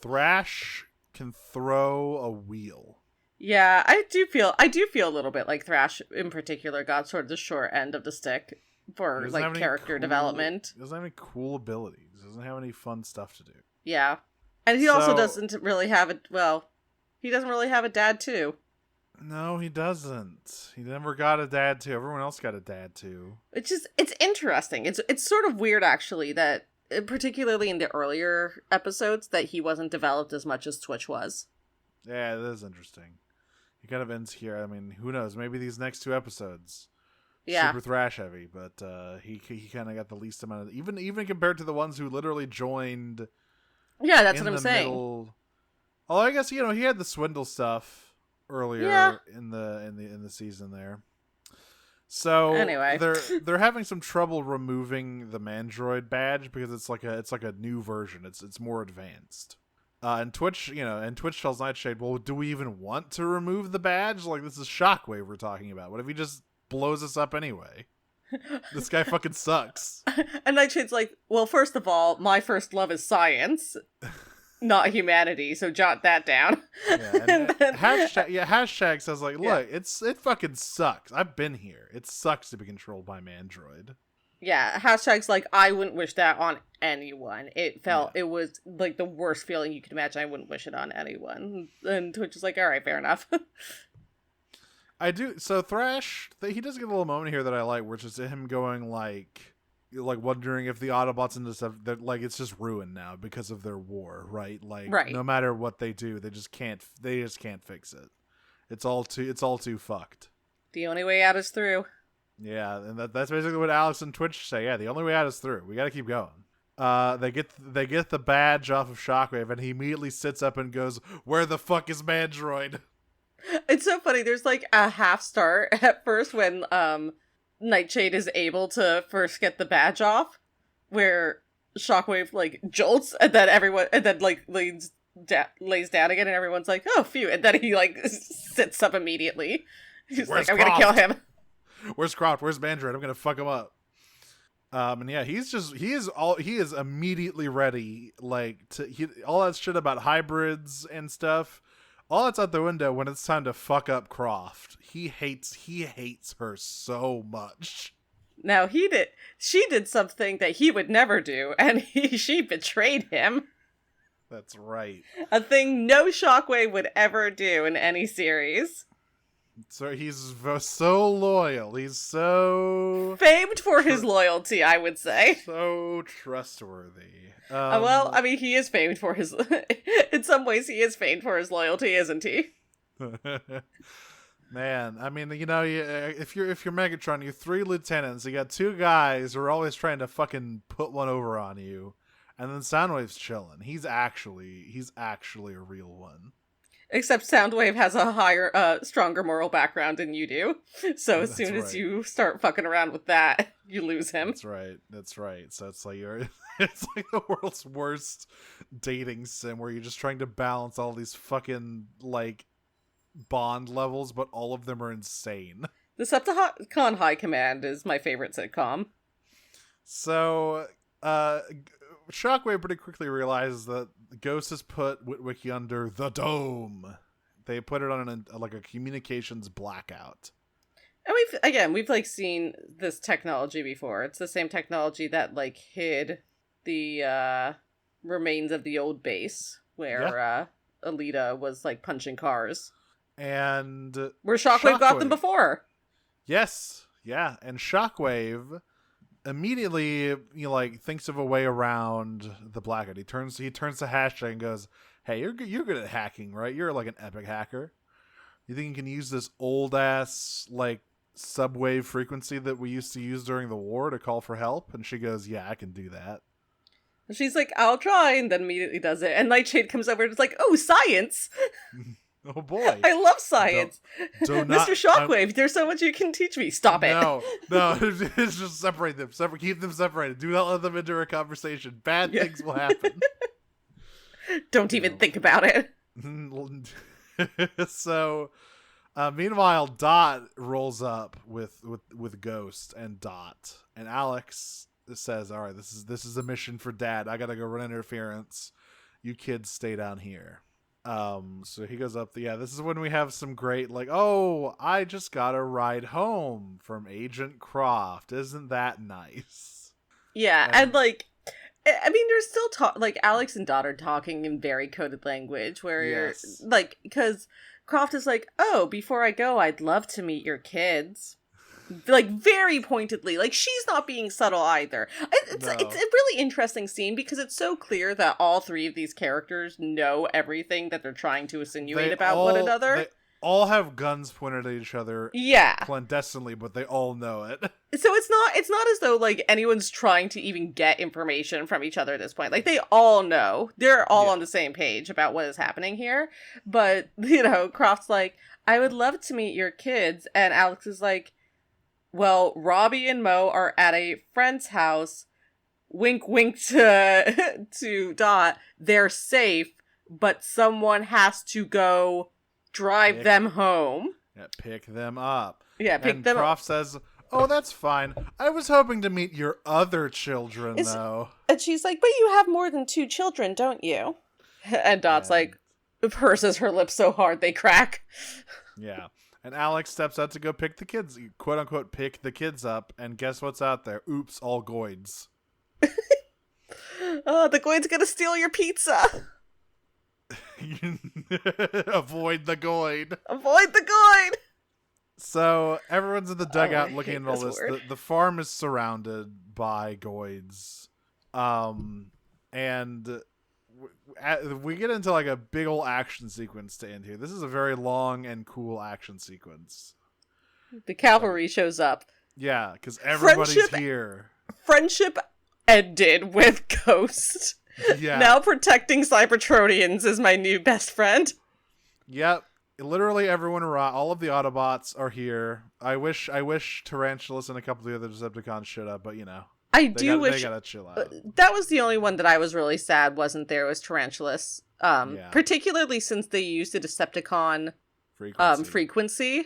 Thrash can throw a wheel. Yeah, I do feel a little bit like Thrash, in particular, got sort of the short end of the stick for He doesn't like have any character development. He doesn't have any cool abilities. He doesn't have any fun stuff to do. Yeah. And he also So- doesn't really have a he doesn't really have a dad too. No, he doesn't. He never got a dad too. Everyone else got a dad too. It's interesting. It's sort of weird actually that particularly in the earlier episodes that he wasn't developed as much as Twitch was. Yeah, that is interesting. He kind of ends here. I mean, who knows? Maybe these next 2 episodes, Yeah. super thrash heavy. But he kind of got the least amount of even compared to the ones who literally joined. Yeah, that's in what I'm the saying. middle. Oh, I guess he had the swindle stuff earlier Yeah. in the season there. So Anyway. they're having some trouble removing the Mandroid badge because it's like a new version. It's more advanced. And Twitch tells Nightshade, well, do we even want to remove the badge? Like, this is Shockwave we're talking about. What if he just blows us up anyway? This guy fucking sucks. And Nightshade's like, well, first of all, my first love is science, not humanity, so jot that down. Yeah, and then- hashtag says like, look, Yeah. it fucking sucks. I've been here. It sucks to be controlled by Mandroid. Yeah, hashtag's like, I wouldn't wish that on anyone. It was like the worst feeling you could imagine. I wouldn't wish it on anyone. And Twitch is like, all right, fair enough. I do. So Thrash, he does get a little moment here that I like, which is him going like wondering if the Autobots and stuff, that like it's just ruined now because of their war, right? Like, Right. no matter what they do, they just can't fix it. It's all too fucked. The only way out is through. Yeah, and that's basically what Alex and Twitch say. Yeah, the only way out is through. We got to keep going. They get the badge off of Shockwave, and he immediately sits up and goes, "Where the fuck is Mandroid?" It's so funny. There's like a half start at first when Nightshade is able to first get the badge off, where Shockwave like jolts and then like lays down again, and everyone's like, "Oh, phew!" And then he like sits up immediately. He's Where's like, "I'm gonna kill Croft? him." Where's Croft? Where's Mandroid? I'm gonna fuck him up. And yeah, he is immediately ready, like all that shit about hybrids and stuff. All that's out the window when it's time to fuck up Croft. He hates her so much. Now she did something that he would never do, and she betrayed him. That's right. A thing no Shockwave would ever do in any series. So he's so loyal. He's so Famed for his loyalty, I would say. so trustworthy. Well, I mean, he is famed for his. In some ways, he is famed for his loyalty, isn't he? Man, I mean, if you're Megatron, you're 3 lieutenants. You got 2 guys who are always trying to fucking put one over on you, and then Soundwave's chilling. He's actually a real one. Except Soundwave has a higher, stronger moral background than you do. So as That's soon as right. you start fucking around with that, you lose him. That's right. So it's like it's like the world's worst dating sim where you're just trying to balance all these fucking like bond levels, but all of them are insane. Decepticon High Command is my favorite sitcom. So, Shockwave pretty quickly realizes that Ghost has put Witwicky under the dome. They put it on a communications blackout. And we've like seen this technology before. It's the same technology that like hid the remains of the old base where Alita was like punching cars. And Where Shockwave got them before. Yes, yeah, and Shockwave immediately thinks of a way around the blackout. He turns to Hashtag and goes, "Hey, you're good at hacking, right? You're like an epic hacker. You think you can use this old ass like subwave frequency that we used to use during the war to call for help?" And she goes, "Yeah, I can do that." And she's like, "I'll try," and then immediately does it. And Nightshade comes over and is like, "Oh, science! Oh boy, I love science, do not, Mr. Shockwave. There's so much you can teach me. Stop it." No, it's just separate them. Keep them separated. Do not let them enter a conversation. Bad things will happen. Don't even think about it. So, meanwhile, Dot rolls up with Ghost and Dot, and Alex says, "All right, this is a mission for Dad. I gotta go run interference. You kids stay down here." So he goes up. This is when we have some great, like, oh, I just got a ride home from Agent Croft. Isn't that nice? Yeah, and like, I mean, there's still like Alex and Dot are talking in very coded language, where Yes. like, because Croft is like, oh, before I go, I'd love to meet your kids. Like, very pointedly. Like, she's not being subtle either. It's a really interesting scene because it's so clear that all three of these characters know everything that they're trying to insinuate about one another. They all have guns pointed at each other clandestinely, but they all know it. So it's not as though, like, anyone's trying to even get information from each other at this point. Like, they all know. They're all on the same page about what is happening here. But, you know, Croft's like, I would love to meet your kids. And Alex is like, well, Robbie and Mo are at a friend's house. Wink, wink to Dot. They're safe, but someone has to go drive them home. Yeah, pick them up. Yeah, pick them up. And Croft says, oh, that's fine. I was hoping to meet your other children, though. And she's like, but you have more than 2 children, don't you? And Dot's like, purses her lips so hard they crack. Yeah. And Alex steps out to go pick the kids, quote unquote, pick the kids up. And guess what's out there? Oops, all Ghoids. Oh, the Ghoid's gonna steal your pizza. Avoid the Ghoid. Avoid the Ghoid. So everyone's in the dugout looking at all this. Word. The farm is surrounded by Ghoids. And we get into like a big old action sequence to end here. This is a very long and cool action sequence. The cavalry shows up. Yeah, because everybody's here. Friendship ended with Ghost. Yeah. Now protecting Cybertronians is my new best friend. Yep. Literally everyone arrived. All of the Autobots are here. I wish Tarantulas and a couple of the other Decepticons showed up, but you know. They gotta chill out. That was the only one that I was really sad wasn't there, was Tarantulas. Particularly since they used the Decepticon frequency.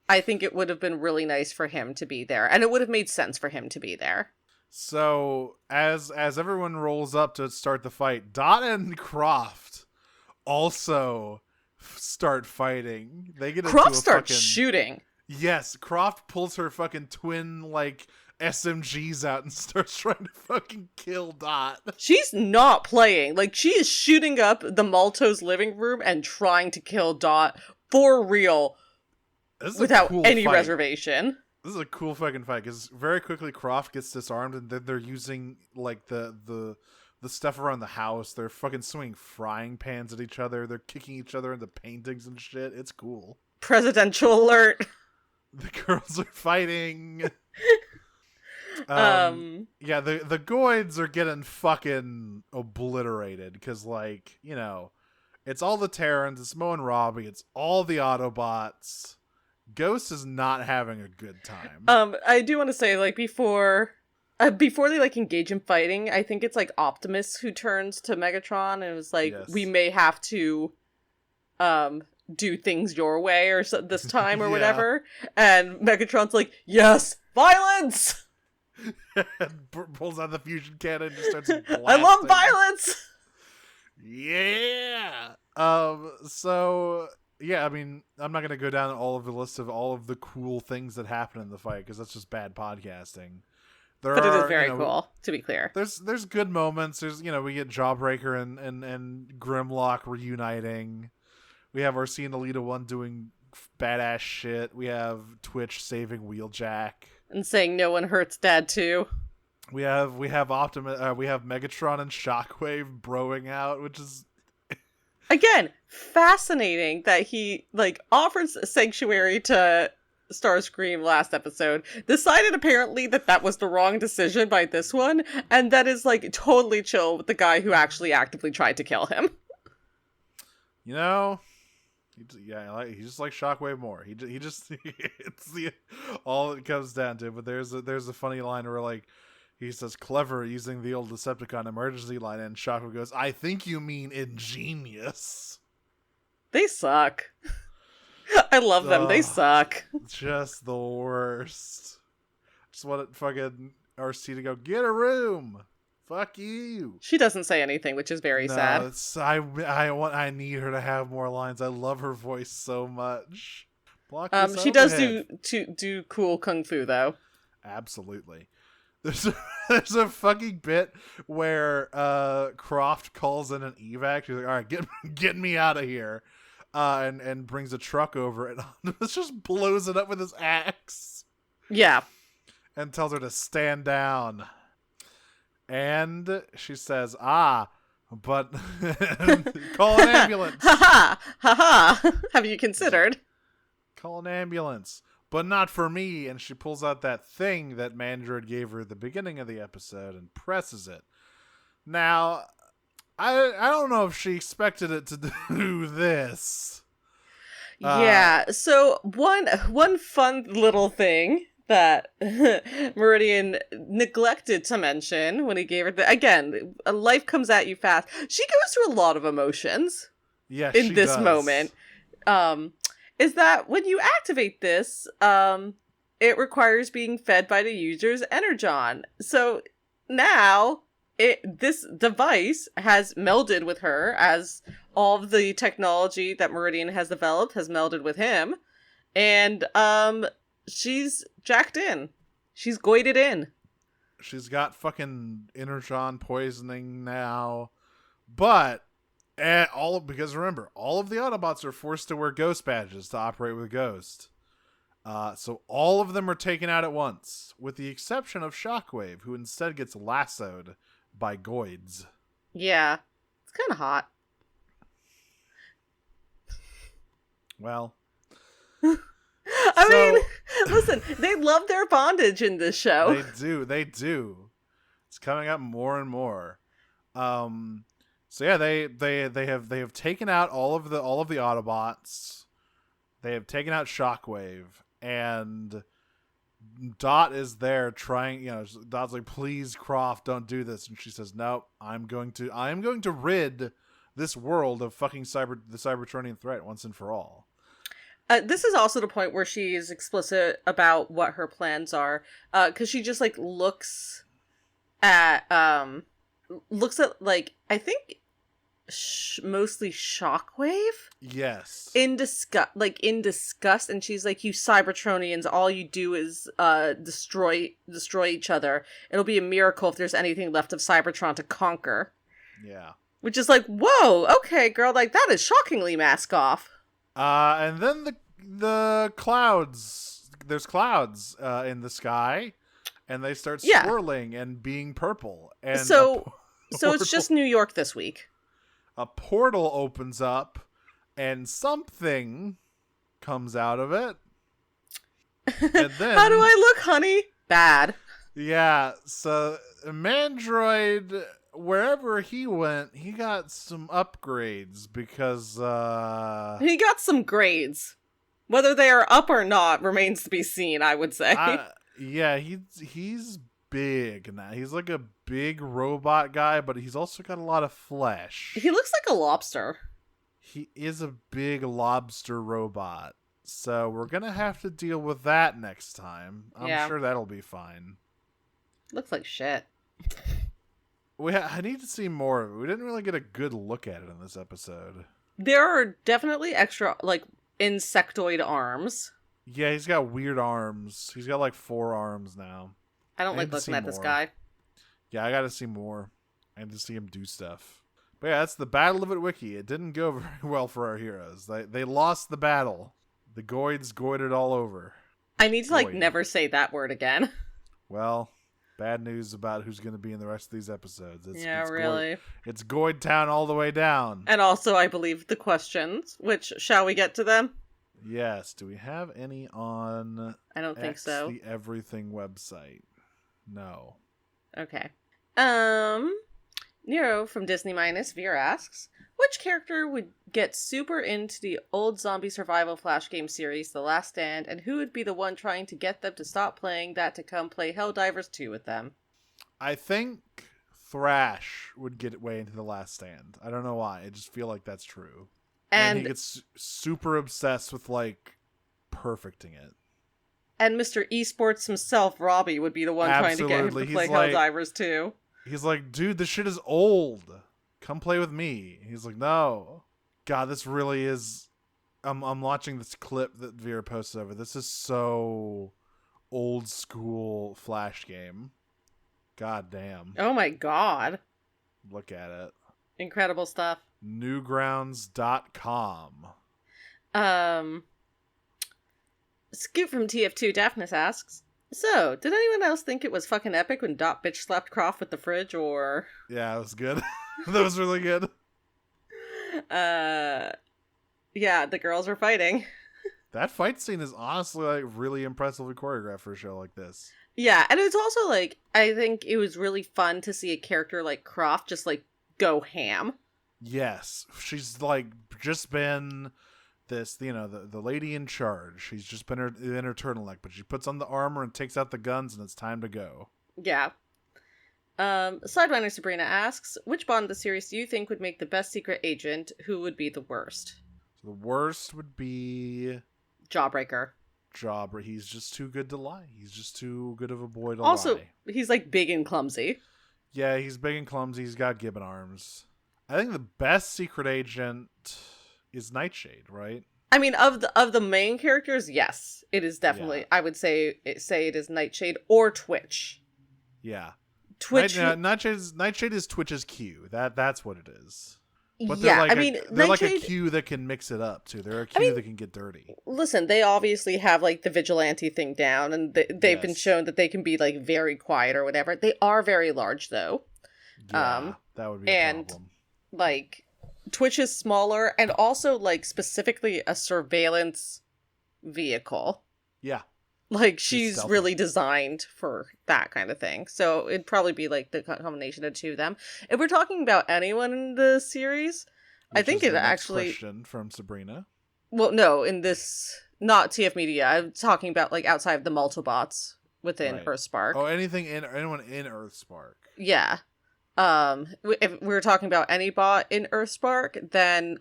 I think it would have been really nice for him to be there. And it would have made sense for him to be there. So, as everyone rolls up to start the fight, Dot and Croft also start fighting. They get Croft into starts shooting. Yes, Croft pulls her fucking twin, like, SMGs out and starts trying to fucking kill Dot. She's not playing. Like, she is shooting up the Maltos living room and trying to kill Dot for real without any reservation. This is a cool fucking fight because very quickly Croft gets disarmed and then they're using like the stuff around the house. They're fucking swinging frying pans at each other. They're kicking each other into paintings and shit. It's cool. Presidential alert. The girls are fighting. Yeah, the Ghoids are getting fucking obliterated because, like, you know, it's all the Terrans, it's Mo and Robbie, it's all the Autobots. Ghost is not having a good time. I do want to say, like, before they, like, engage in fighting, I think it's, like, Optimus who turns to Megatron and was like, we may have to, do things your way or this time or whatever. And Megatron's like, yes, violence! Pulls out the fusion cannon and just starts blasting. I love violence! Yeah! So... yeah, I mean, I'm not going to go down all of the list of all of the cool things that happen in the fight, because that's just bad podcasting. But it is very cool, to be clear. There's good moments. There's, you know, we get Jawbreaker and Grimlock reuniting. We have Arsene Alita 1 doing badass shit. We have Twitch saving Wheeljack. And saying no one hurts Dad too. We have Optimus. We have Megatron and Shockwave broing out, which is... Again, fascinating that he, like, offers sanctuary to Starscream last episode, decided apparently that was the wrong decision by this one, and that is, like, totally chill with the guy who actually actively tried to kill him. You know, he's just like Shockwave more. He just it's all it comes down to. But there's a funny line where, like, he says, clever, using the old Decepticon emergency line, and Shockwave goes, I think you mean ingenious. They suck. I love them. They suck. Just the worst. Just want fucking RC to go, get a room. Fuck you. She doesn't say anything, which is very sad. I need her to have more lines. I love her voice so much. Block this She does overhead. do cool kung fu though. Absolutely. There's a fucking bit where Croft calls in an evac. She's like, "All right, get me out of here," and brings a truck over and just blows it up with his axe. Yeah. And tells her to stand down. And she says, but call an ambulance. Ha ha. Have you considered? Call an ambulance. But not for me. And she pulls out that thing that Mandroid gave her at the beginning of the episode and presses it. Now, I don't know if she expected it to do this. Yeah. So one fun little thing that Meridian neglected to mention when he gave her again, life comes at you fast. She goes through a lot of emotions. Yeah, in this moment. Is that when you activate this, it requires being fed by the user's energon. So now this device has melded with her as all of the technology that Meridian has developed has melded with him. And she's jacked in. She's Ghoided in. She's got fucking energon poisoning now. But because remember, all of the Autobots are forced to wear ghost badges to operate with Ghost. So all of them are taken out at once, with the exception of Shockwave, who instead gets lassoed by Ghoids. Yeah. It's kind of hot. Well. I mean, listen, they love their bondage in this show. They do. It's coming up more and more. So yeah, they have taken out all of the Autobots. They have taken out Shockwave, and Dot is there trying. Dot's like, "Please, Croft, don't do this," and she says, "No, I'm going to rid this world of fucking the Cybertronian threat once and for all." This is also the point where she is explicit about what her plans are, because she just like looks at like I think mostly Shockwave. Yes. In disgust, and she's like, "You Cybertronians, all you do is destroy each other. It'll be a miracle if there's anything left of Cybertron to conquer." Yeah. Which is like, whoa, okay, girl, like that is shockingly mask off. And then the clouds. There's clouds in the sky, and they start swirling and being purple. And so it's just New York this week. A portal opens up, and something comes out of it. And then, how do I look, honey? Bad. Yeah. So Mandroid, wherever he went, he got some upgrades because he got some grades. Whether they are up or not remains to be seen, I would say. Yeah, he's big now. He's like a big robot guy, but he's also got a lot of flesh. He looks like a lobster. He is a big lobster robot. So we're going to have to deal with that next time. I'm sure that'll be fine. Looks like shit. I need to see more of it. We didn't really get a good look at it in this episode. There are definitely extra, like, insectoid arms. Yeah, he's got weird arms. He's got, like, 4 arms now. I don't like looking at this guy. Yeah, I gotta see more. I need to see him do stuff. But yeah, that's the Battle of Witwiki. It didn't go very well for our heroes. They lost the battle. The Ghoids Ghoided all over. I need to, like, never say that word again. Well, bad news about who's going to be in the rest of these episodes. It's really. It's Ghoid Town all the way down. And also, I believe, the questions, which, shall we get to them? Yes. Do we have any on I don't think so. The Everything website? No. Okay. Nero from Disney Minus Veer asks, which character would get super into the old zombie survival flash game series, The Last Stand, and who would be the one trying to get them to stop playing that to come play Helldivers 2 with them? I think Thrash would get way into The Last Stand. I don't know why. I just feel like that's true. And he gets super obsessed with, like, perfecting it. And Mr. Esports himself, Robbie, would be the one trying to get him to play Helldivers 2. He's like, dude, this shit is old. Come play with me. He's like, no. God, this really is. I'm watching this clip that Vera posted over. This is so old school Flash game. God damn. Oh my god. Look at it. Incredible stuff. Newgrounds.com. Scoop from TF2 Daphnis asks, so, did anyone else think it was fucking epic when Dot bitch slapped Croft with the fridge, or... Yeah, it was good. That was really good. Yeah, the girls were fighting. That fight scene is honestly like really impressively choreographed for a show like this. Yeah, and it's also like, I think it was really fun to see a character like Croft just like go ham. Yes, she's like just been this, you know, the lady in charge. She's just been in her turtleneck, but she puts on the armor and takes out the guns, and it's time to go. Yeah. Sidewinder Sabrina asks, which Bond in the series do you think would make the best secret agent? Who would be the worst? So the worst would be Jawbreaker. He's just too good to lie. He's just too good of a boy to Also, lie. he's like big and clumsy. Yeah, he's big and clumsy. He's got gibbon arms. I think the best secret agent is Nightshade, right? I mean, of the main characters, yes, it is definitely. Yeah. I would say it is Nightshade or Twitch. Yeah, Twitch. Nightshade is Twitch's Q. That's what it is. But yeah, they're Nightshade, like a Q that can mix it up too. They're a Q that can get dirty. Listen, they obviously have like the vigilante thing down, and they've been shown that they can be like very quiet or whatever. They are very large though. Yeah, that would be a problem. Like, Twitch is smaller, and also like specifically a surveillance vehicle. Yeah. Like, she's really designed for that kind of thing. So it'd probably be like the combination of two of them. If we're talking about anyone in the series, I think it actually... question from Sabrina. Well, no, in this... Not TF Media. I'm talking about like outside of the Multibots within Earthspark. Oh, anyone in Earthspark. Yeah. If we're talking about any bot in Earthspark, then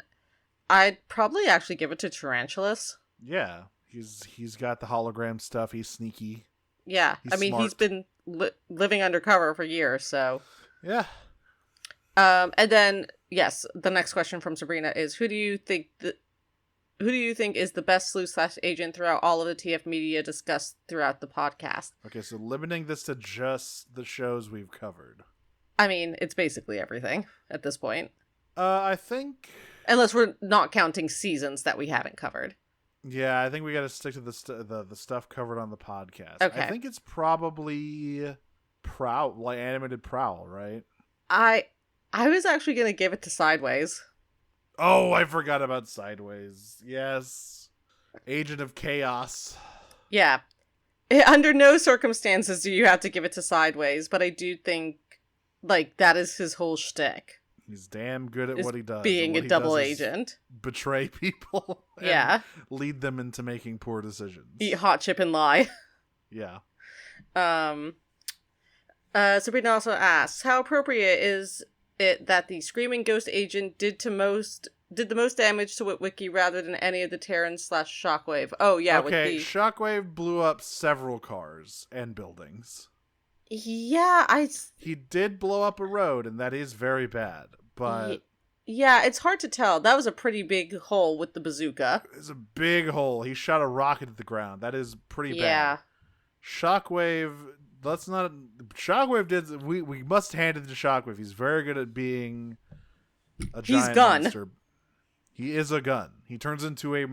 I'd probably actually give it to Tarantulas. Yeah. He's got the hologram stuff. He's sneaky. Yeah, smart. He's been living undercover for years, so yeah. And then yes, the next question from Sabrina is: who do you think is the best sleuth/agent throughout all of the TF media discussed throughout the podcast? Okay, so limiting this to just the shows we've covered. I mean, it's basically everything at this point. I think, unless we're not counting seasons that we haven't covered. Yeah, I think we got to stick to the stuff covered on the podcast. Okay. I think it's probably Prowl, like animated Prowl, right? I was actually going to give it to Sideways. Oh, I forgot about Sideways. Yes. Agent of Chaos. Yeah. Under no circumstances do you have to give it to Sideways, but I do think, like, that is his whole shtick. He's damn good at what he does. Being a double agent. Betray people. Yeah. Lead them into making poor decisions. Eat hot chip and lie. Yeah. Sabrina also asks, how appropriate is it that the screaming ghost agent did the most damage to Witwicky rather than any of the Terran/Shockwave? Oh yeah. Okay, Shockwave blew up several cars and buildings. Yeah, he did blow up a road, and that is very bad, but... Yeah, it's hard to tell. That was a pretty big hole with the bazooka. It's a big hole. He shot a rocket at the ground. That is pretty bad. Yeah. Shockwave, Shockwave did... We must hand it to Shockwave. He's very good at being a giant monster. He is a gun. He turns into a...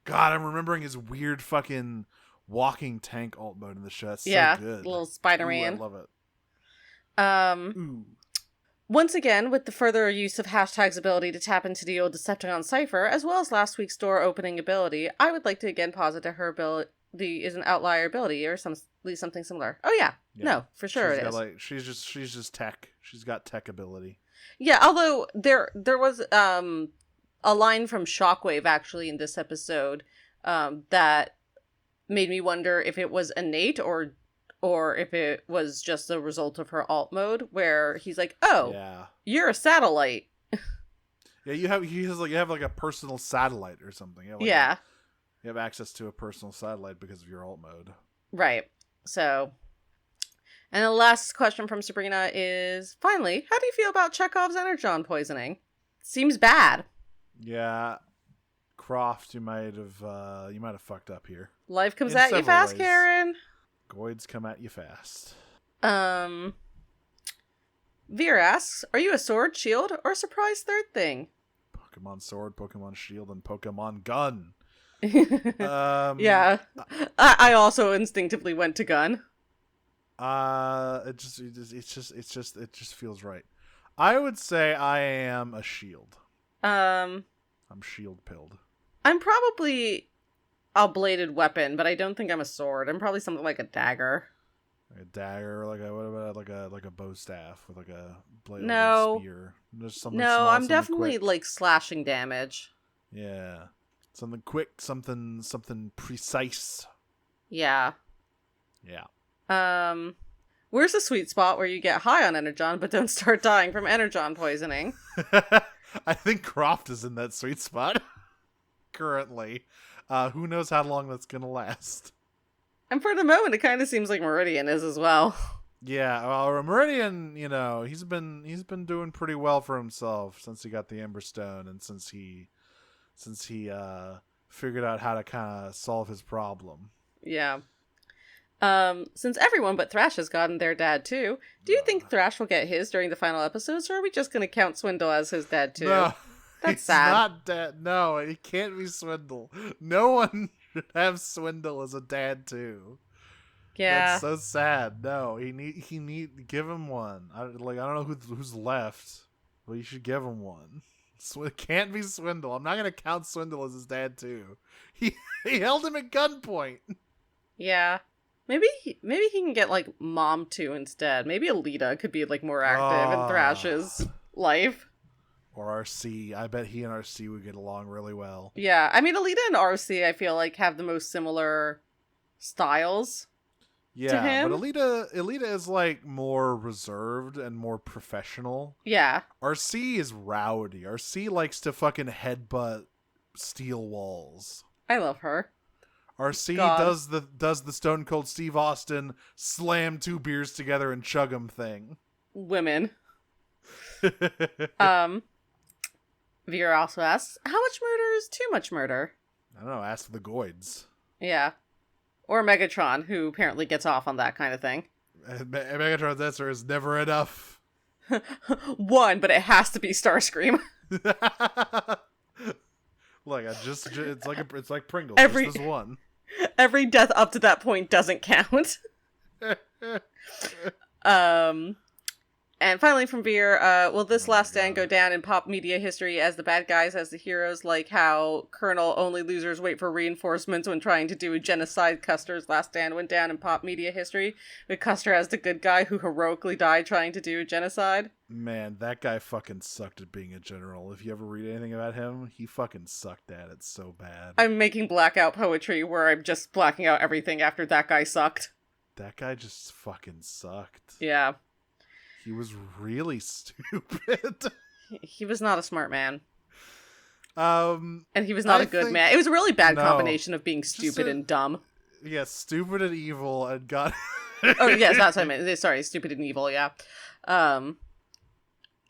God, I'm remembering his weird fucking... walking tank alt mode in the show. That's so good. Little Spider-Man. Ooh, I love it. Ooh. Once again, with the further use of hashtag's ability to tap into the old Decepticon cipher, as well as last week's door opening ability, I would like to again posit that her ability is an outlier ability, or something similar. Oh yeah. No, for sure it is. She's just tech. She's got tech ability. Yeah, although there was a line from Shockwave actually in this episode that made me wonder if it was innate or if it was just a result of her alt mode, where he's like, "Oh, yeah, you're a satellite." Yeah, you have like a personal satellite or something. You have access to a personal satellite because of your alt mode. Right. So, And the last question from Sabrina is, finally, how do you feel about Chekhov's energon poisoning? Seems bad. Yeah, Croft, you might have fucked up here. Life comes In at you several fast, ways. Karen. Ghoids come at you fast. Veer asks, are you a sword, shield, or surprise third thing? Pokemon Sword, Pokemon Shield, and Pokemon Gun. Yeah. I also instinctively went to gun. It just feels right. I would say I am a shield. I'm shield pilled. I'm probably a bladed weapon, but I don't think I'm a sword. I'm probably something like a dagger. Like a dagger, what about like a bow staff with like a blade, No. like a spear? Just something No, small, I'm something definitely quick. like slashing damage. Yeah, something quick, something precise. Yeah. Yeah. Where's the sweet spot where you get high on energon but don't start dying from energon poisoning? I think Croft is in that sweet spot currently. Who knows how long that's gonna last? And for the moment, it kind of seems like Meridian is as well. Yeah, well, Meridian, he's been doing pretty well for himself since he got the Ember Stone and since he figured out how to kind of solve his problem. Yeah. Since everyone but Thrash has gotten their dad too, do you think Thrash will get his during the final episodes, or are we just going to count Swindle as his dad too? No, That's he's sad. not dead. No, he can't be Swindle. No one should have Swindle as a dad too. Yeah. That's so sad. No, he need give him one. I don't know who's left, but you should give him one. It can't be Swindle. I'm not gonna count Swindle as his dad too. He held him at gunpoint. Yeah. Maybe he can get like Mom 2 instead. Maybe Alita could be like more active in Thrash's life. Or RC. I bet he and RC would get along really well. Yeah, I mean Alita and RC I feel like have the most similar styles. Yeah, him? but Alita is like more reserved and more professional. Yeah. RC is rowdy. RC likes to fucking headbutt steel walls. I love her. RC God. does the Stone Cold Steve Austin slam 2 beers together and chug 'em thing. Women. Vera also asks, how much murder is too much murder? I don't know, ask the Ghoids. Yeah. Or Megatron, who apparently gets off on that kind of thing. Megatron's answer is never enough. One, but it has to be Starscream. Look, it's like Pringles. Every- Just this one. Every death up to that point doesn't count. And finally from Veer, will this last stand go down in pop media history as the bad guys as the heroes, like how Colonel Only Losers Wait for Reinforcements when trying to do a genocide? Custer's last stand went down in pop media history, with Custer as the good guy who heroically died trying to do a genocide. Man, that guy fucking sucked at being a general. If you ever read anything about him, he fucking sucked at it so bad. I'm making blackout poetry where I'm just blacking out everything after that guy sucked. That guy just fucking sucked. Yeah. He was really stupid. He was not a smart man. And he was not a good man. It was a really bad combination of being stupid and dumb. Yeah, stupid and evil and got... Oh, yes, that's what I meant. Sorry, stupid and evil, yeah.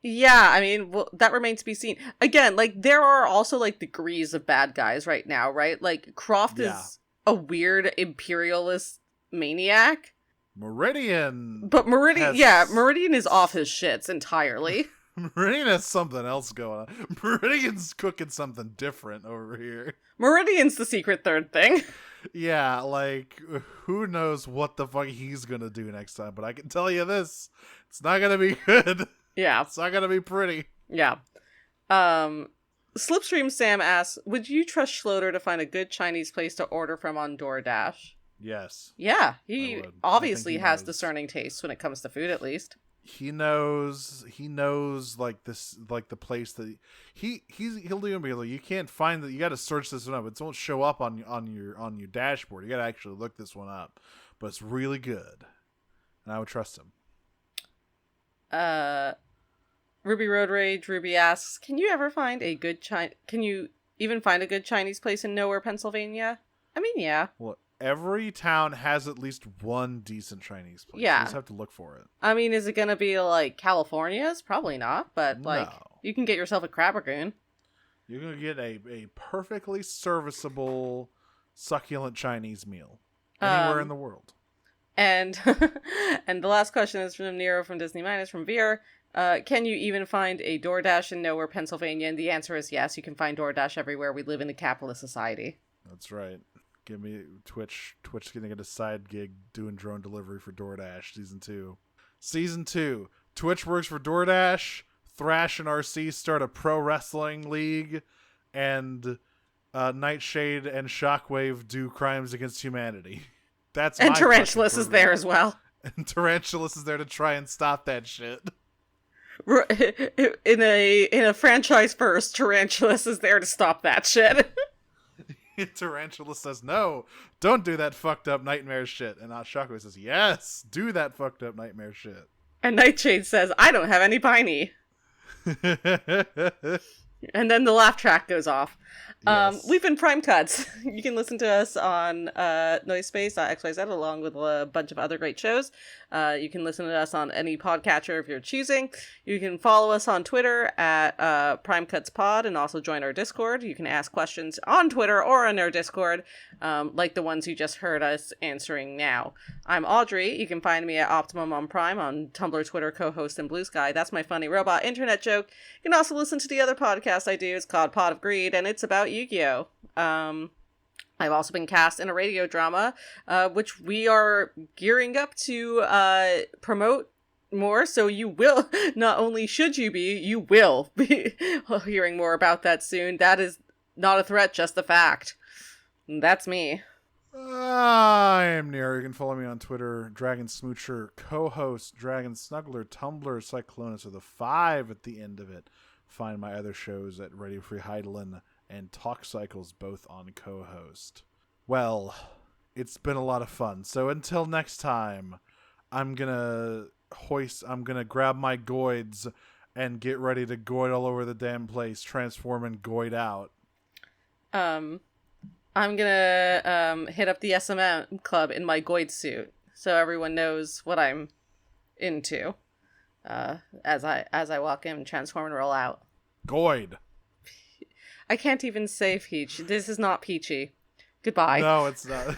Yeah, I mean, well, that remains to be seen. Again, like, there are also, like, degrees of bad guys right now, right? Like, Croft is a weird imperialist maniac. Meridian. But Meridian is off his shits entirely. Meridian has something else going on. Meridian's cooking something different over here. Meridian's the secret third thing. Yeah, like, who knows what the fuck he's gonna do next time, but I can tell you this, it's not gonna be good. Yeah. It's not gonna be pretty. Yeah. Slipstream Sam asks, would you trust Schloeder to find a good Chinese place to order from on DoorDash? Yes. Yeah, he obviously has knows. discerning tastes when it comes to food, at least. He knows like this, like the place that he'll even be like, you can't find that, you got to search this one up. It won't show up on your dashboard. You got to actually look this one up, but it's really good, and I would trust him. Ruby Road Rage Ruby asks, can you even find a good Chinese place in Nowhere, Pennsylvania? I mean, yeah. What? every town has at least one decent Chinese place. Yeah. You just have to look for it. I mean, is it gonna be like California's? Probably not, but like No. you can get yourself a crab ragoon. You're going to get a perfectly serviceable, succulent Chinese meal anywhere in the world. And and the last question is from Nero from Disney Minus from Veer. Can you even find a DoorDash in nowhere, Pennsylvania? And the answer is yes. You can find DoorDash everywhere. We live in a capitalist society. That's right. Give me Twitch. Twitch's going to get a side gig doing drone delivery for DoorDash Season 2. Season 2. Twitch works for DoorDash. Thrash and RC start a pro wrestling league, and Nightshade and Shockwave do crimes against humanity. That's And my Tarantulas fucking is there as well. And Tarantulas is there to try and stop that shit. In a franchise first, Tarantulas is there to stop that shit. Tarantula says, no, don't do that fucked up nightmare shit. And Shockwave says, yes, do that fucked up nightmare shit. And Nightshade says, I don't have any piney. And then the laugh track goes off. Yes. We've been Prime Cuts. You can listen to us on Noisepace.xyz along with a bunch of other great shows. You can listen to us on any podcatcher if you're choosing. You can follow us on Twitter at Prime Cuts Pod and also join our Discord. You can ask questions on Twitter or in our Discord, like the ones you just heard us answering now. I'm Audrey. You can find me at Optimum on Prime on Tumblr, Twitter, co-host, and Blue Sky. That's my funny robot internet joke. You can also listen to the other podcast I do. It's called Pot of Greed, and it's about Yu-Gi-Oh! I've also been cast in a radio drama, which we are gearing up to promote more, so you will, not only should you will be hearing more about that soon. That is not a threat, just a fact. And that's me. I am Nero. You can follow me on Twitter, Dragon Smoocher, co-host, Dragon Snuggler, Tumblr, Cyclonus with a 5 at the end of it. Find my other shows at Radio Free Heidelin and Talk Cycles, both on co-host. Well, it's been a lot of fun. So until next time, I'm gonna grab my Ghoids and get ready to Ghoid all over the damn place, transform and Ghoid out. I'm gonna hit up the SM club in my Ghoid suit, so everyone knows what I'm into. As I walk in, transform and roll out. Ghoid. I can't even say Peach. This is not Peachy. Goodbye. No, it's not.